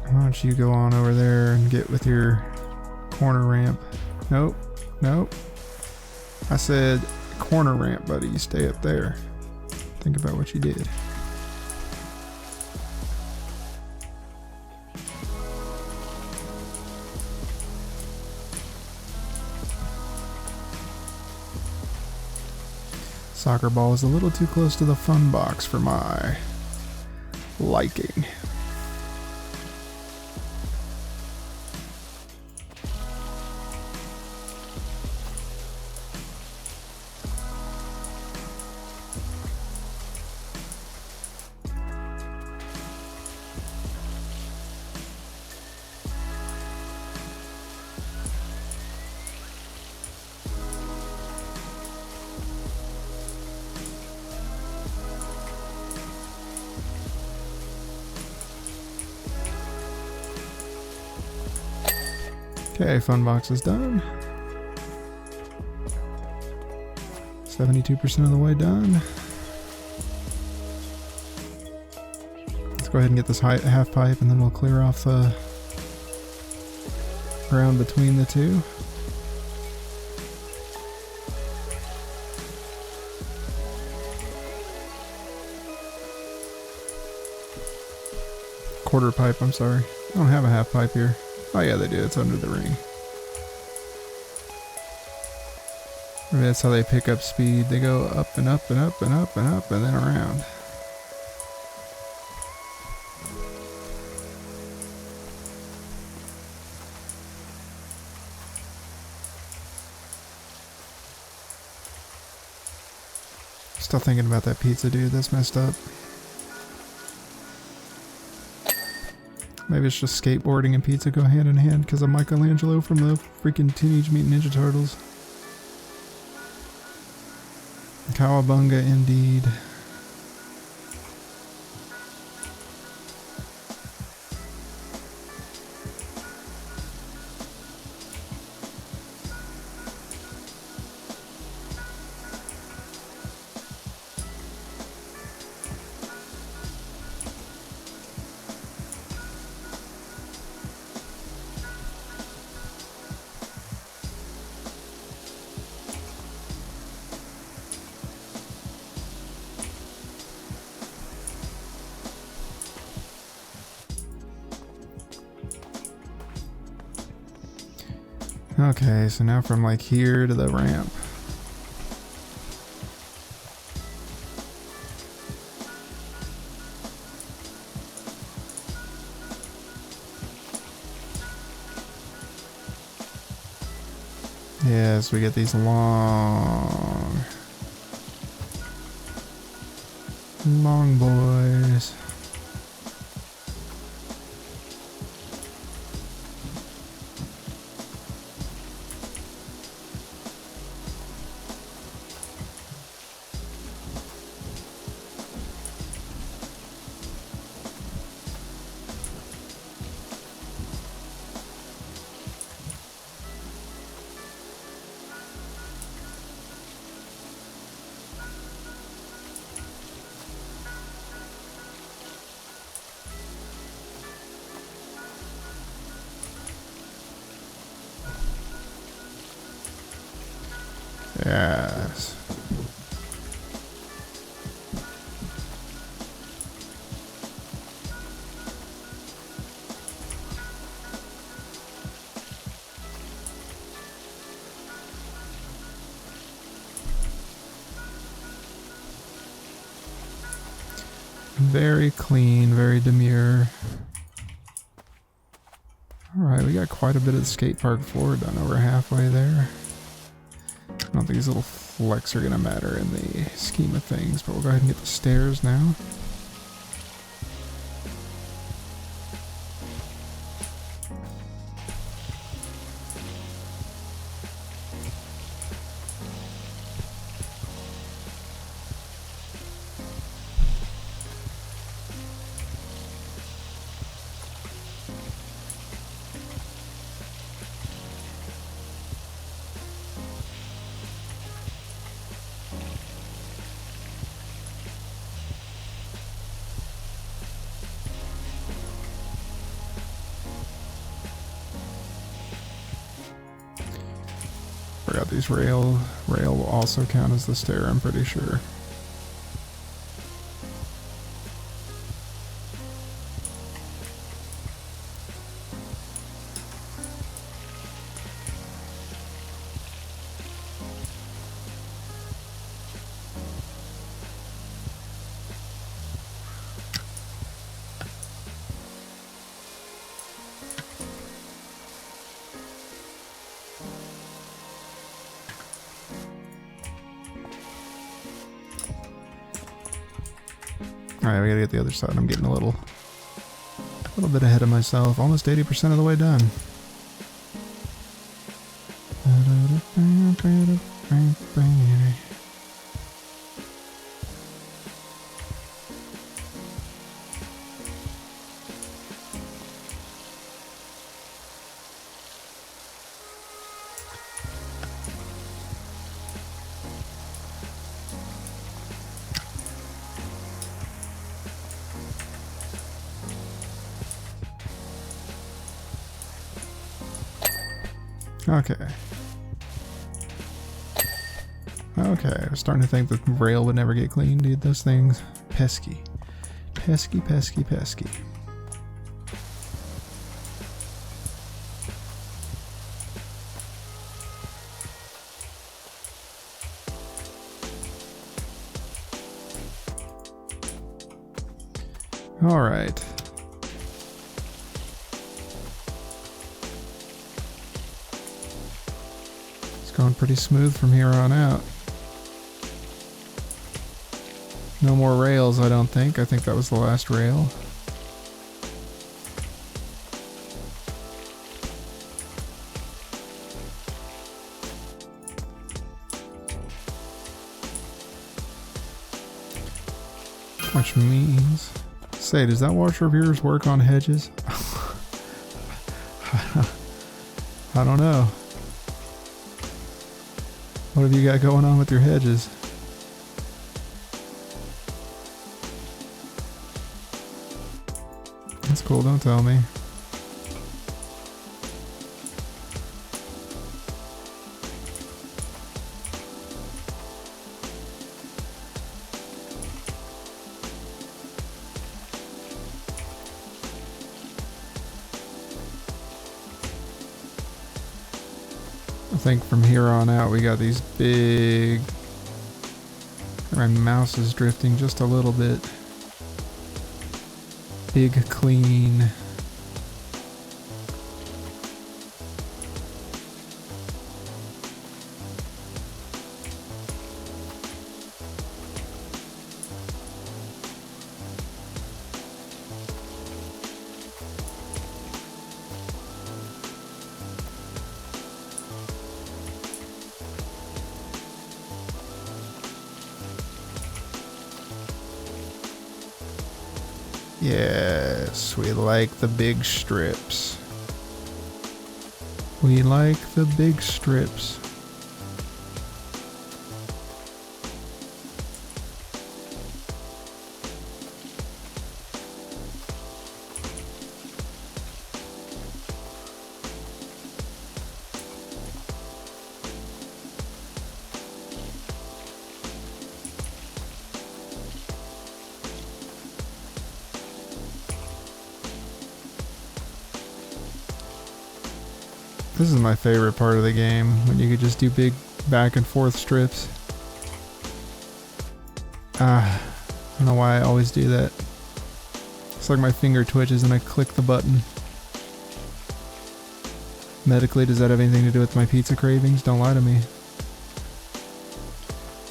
A: Why don't you go on over there and get with your corner ramp? Nope, nope. I said corner ramp, buddy. You stay up there. Think about what you did. Soccer ball is a little too close to the fun box for my liking. Okay, fun box is done. 72% of the way done. Let's go ahead and get this half pipe and then we'll clear off the ground between the two. Quarter pipe, I'm sorry. I don't have a half pipe here. Oh yeah, they do. It's under the ring. Maybe that's how they pick up speed. They go up and up and up and up and up and then around. Still thinking about that pizza, dude. That's messed up. Maybe it's just skateboarding and pizza go hand in hand because I'm Michelangelo from the freaking Teenage Mutant Ninja Turtles. Cowabunga indeed. Okay, so now from like here to the ramp. Yes, we get these long boys. Very clean, very demure. Alright, we got quite a bit of the skate park floor done. Over halfway there. I don't think these little flecks are going to matter in the scheme of things, but we'll go ahead and get the stairs now. Forgot these rail will also count as the stair, I'm pretty sure. Alright, we gotta get the other side. I'm getting a little bit ahead of myself. Almost 80% of the way done. Okay. Okay, I was starting to think the rail would never get clean, dude. Those things, pesky. Pesky, pesky, pesky. All right. Going pretty smooth from here on out. No more rails, I don't think. I think that was the last rail. Which means... Say, does that washer of yours work on hedges? I don't know. What have you got going on with your hedges? That's cool, don't tell me. I think from here on out we got these big... My mouse is drifting just a little bit. Big, clean... Yes, we like the big strips. We like the big strips. This is my favorite part of the game, when you could just do big back and forth strips. I don't know why I always do that. Looks like my finger twitches and I click the button. Medically, does that have anything to do with my pizza cravings? Don't lie to me.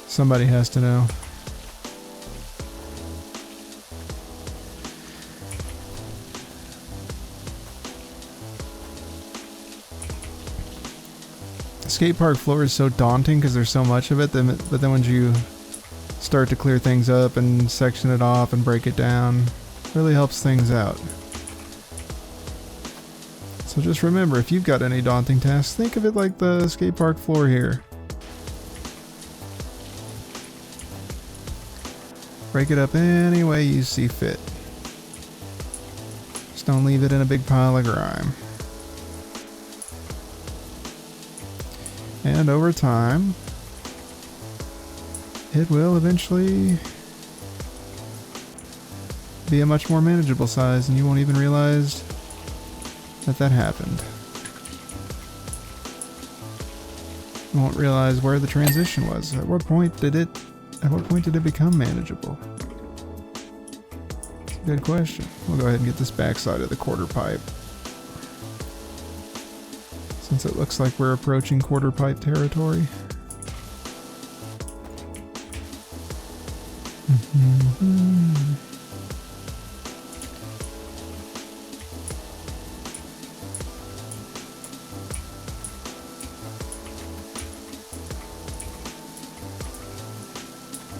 A: Somebody has to know. The skate park floor is so daunting because there's so much of it, but then when you start to clear things up and section it off and break it down, it really helps things out. So just remember, if you've got any daunting tasks, think of it like the skate park floor here. Break it up any way you see fit. Just don't leave it in a big pile of grime. And over time, it will eventually be a much more manageable size, and you won't even realize that happened. You won't realize where the transition was. At what point did it become manageable? It's a good question. We'll go ahead and get this backside of the quarter pipe, since it looks like we're approaching quarter pipe territory.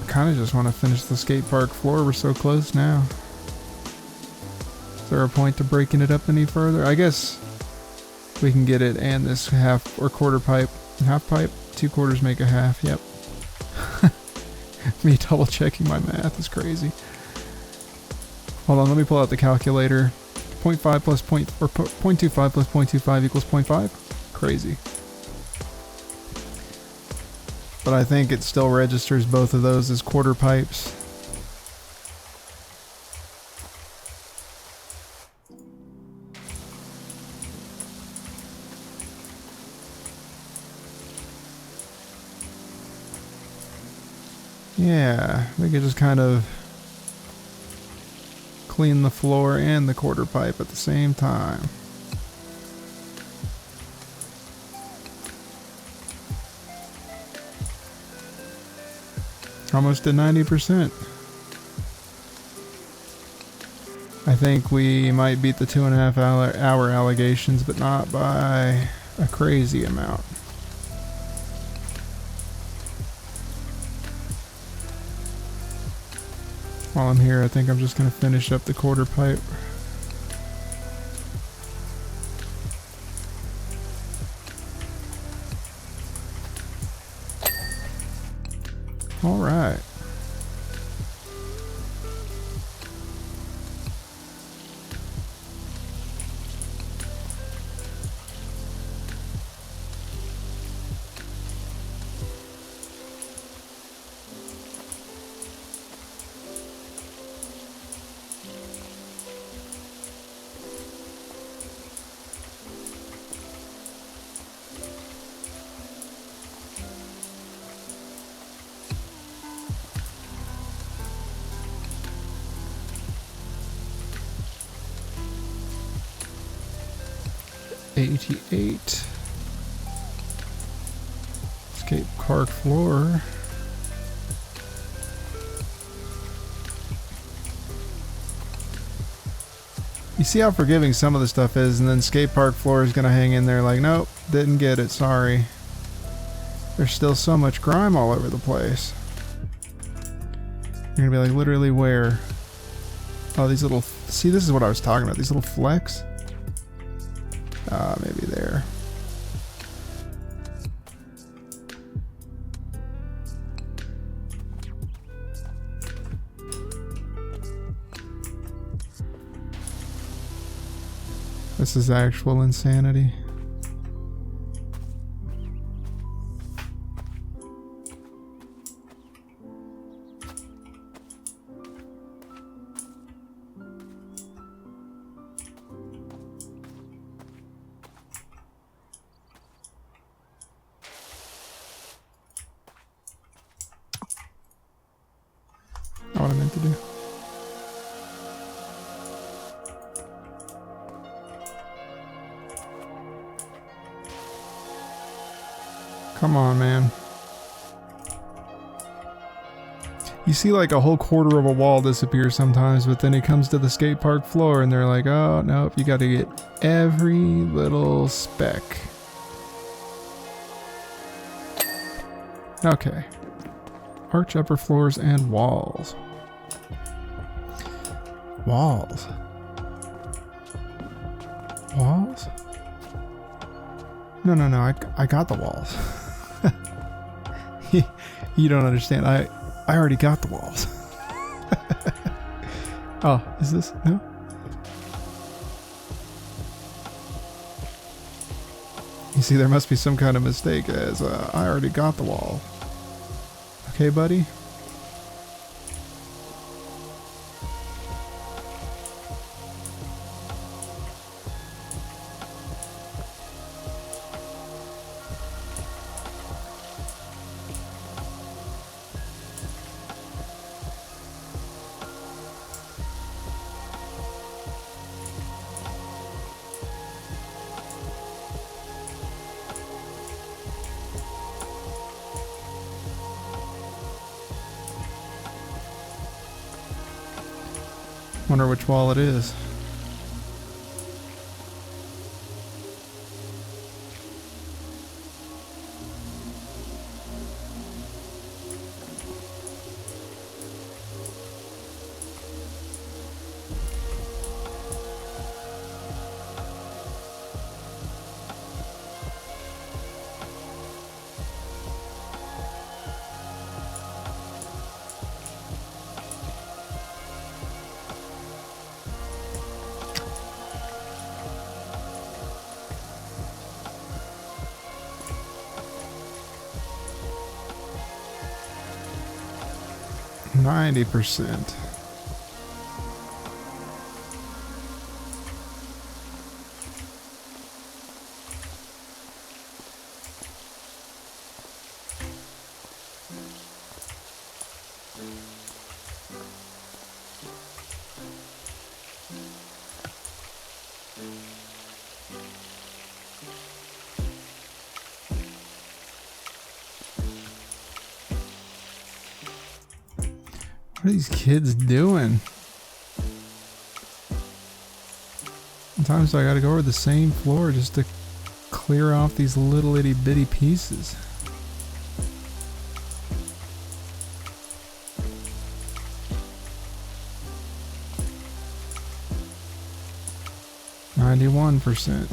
A: Kind of just want to finish the skate park floor. We're so close now. Is there a point to breaking it up any further? I guess we can get it and this half or quarter pipe. Half pipe? 2/4 make a half. Yep. Me double checking my math is crazy. Hold on, let me pull out the calculator. 0.5 plus 0.25 plus 0.25 equals 0.5? Crazy. But I think it still registers both of those as quarter pipes. Yeah, we could just kind of clean the floor and the quarter pipe at the same time. Almost at 90%. I think we might beat the 2.5 hour allegations, but not by a crazy amount. While I'm here, I think I'm just going to finish up the quarter pipe. All right. $88. Skate park floor. You see how forgiving some of the stuff is, and then skate park floor is gonna hang in there like, nope, didn't get it, sorry. There's still so much grime all over the place. You're gonna be like, literally where? Oh, these little, see, this is what I was talking about, these little flecks. Maybe there. This is actual insanity. Not what I meant to do. Come on, man. You see like a whole quarter of a wall disappear sometimes, but then it comes to the skate park floor and they're like, oh, nope, you gotta get every little speck. Okay. Arch upper floors and walls. Walls. Walls? No, I got the walls. You don't understand. I already got the walls. Oh, is this? No? You see, there must be some kind of mistake as I already got the wall. Okay, buddy? Wonder which wall it is. %. What are these kids doing? Sometimes I gotta go over the same floor just to clear off these little itty bitty pieces. %.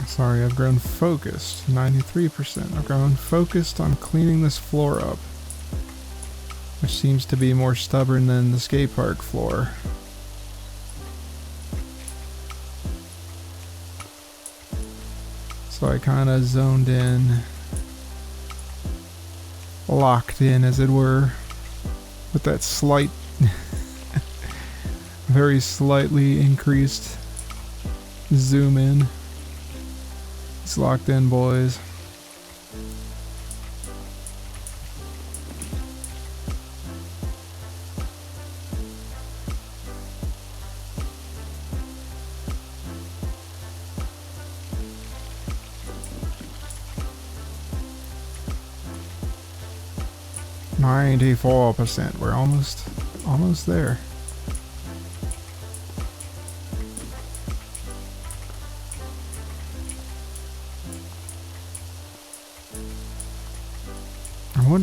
A: 'Sorry, I've grown focused. 93%. I've grown focused on cleaning this floor up, which seems to be more stubborn than the skate park floor. So I kind of zoned in, locked in as it were, with that slight, very slightly increased zoom in. It's locked in, boys. %. We're almost there.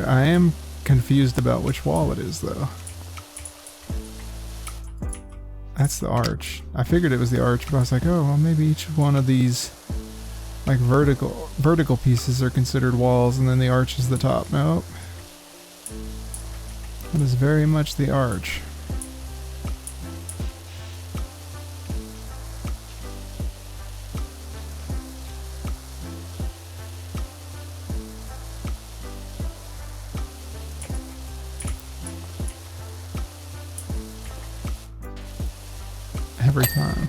A: I am confused about which wall it is, though. That's the arch. I figured it was the arch, but I was like, oh, well, maybe each one of these like vertical pieces are considered walls, and then the arch is the top. Nope. That is very much the arch. Every time.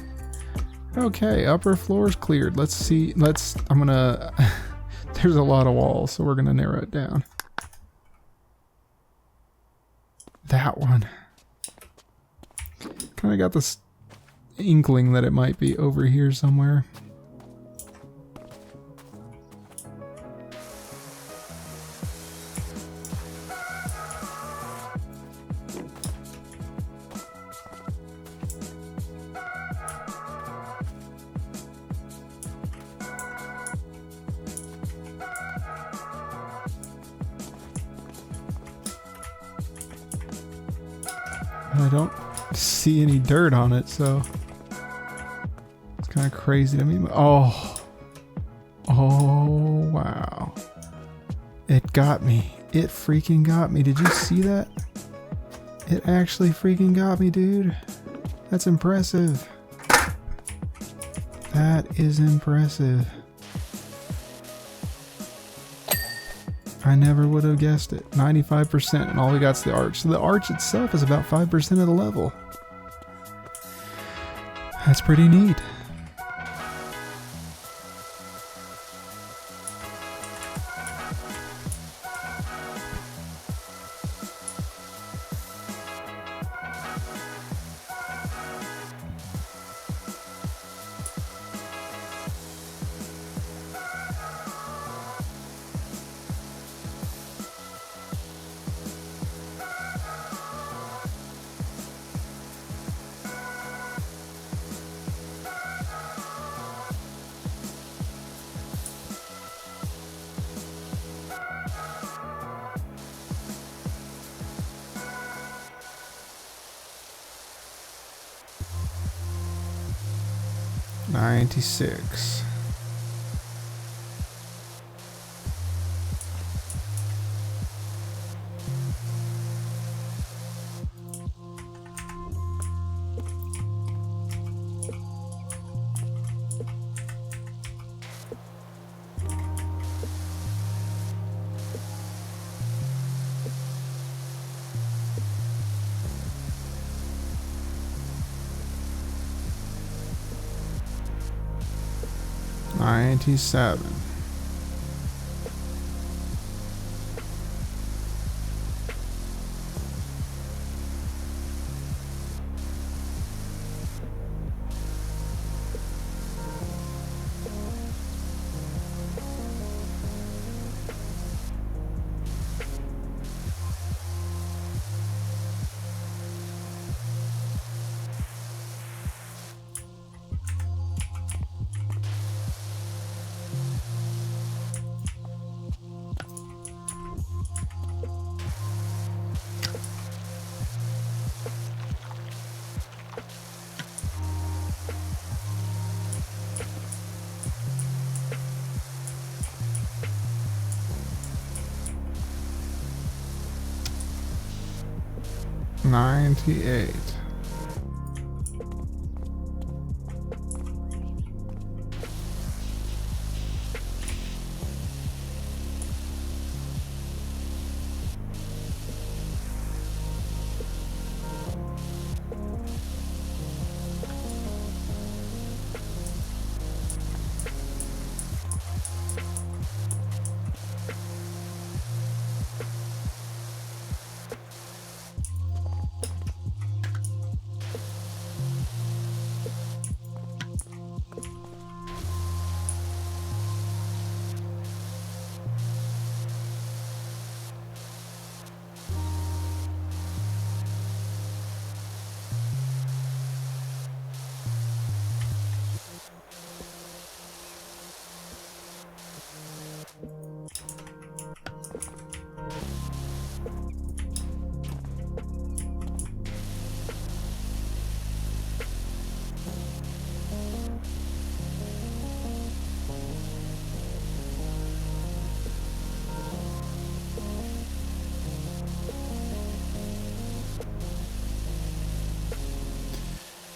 A: Okay, upper floor's cleared. Let's see. I'm gonna... There's a lot of walls, so we're gonna narrow it down. That one. Kinda got this inkling that it might be over here somewhere. I don't see any dirt on it, so it's kind of crazy to me. Oh, wow. It got me. It freaking got me. Did you see that? It actually freaking got me, dude. That's impressive. That is impressive. I never would have guessed it. 95%, and all we got's the arch. So the arch itself is about 5% of the level. That's pretty neat. $96. $97. $98.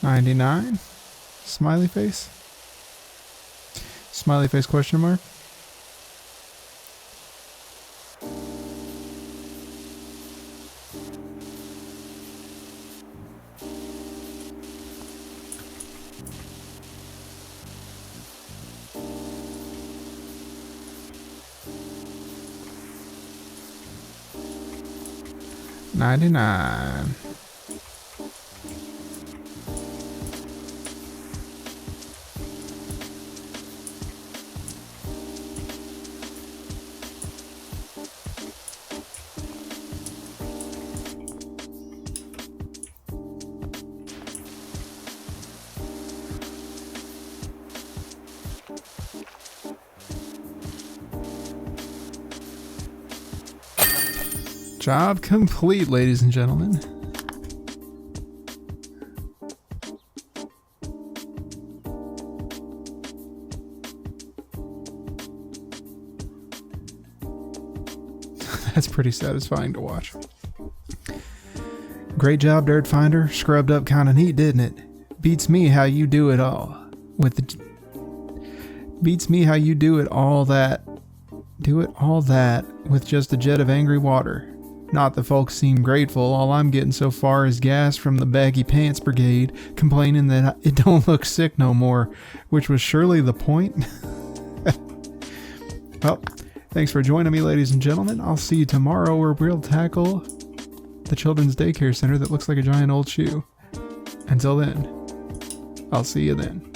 A: 99? Smiley face? Smiley face question mark? $99. Job complete, ladies and gentlemen. That's pretty satisfying to watch. Great job, Dirt Finder. Scrubbed up kind of neat, didn't it? Beats me how you do it all. Beats me how you do it all that with just a jet of angry water. Not that folks seem grateful, all I'm getting so far is gas from the baggy pants brigade, complaining that it don't look sick no more, which was surely the point. Well, thanks for joining me, ladies and gentlemen. I'll see you tomorrow where we'll tackle the children's daycare center that looks like a giant old shoe. Until then, I'll see you then.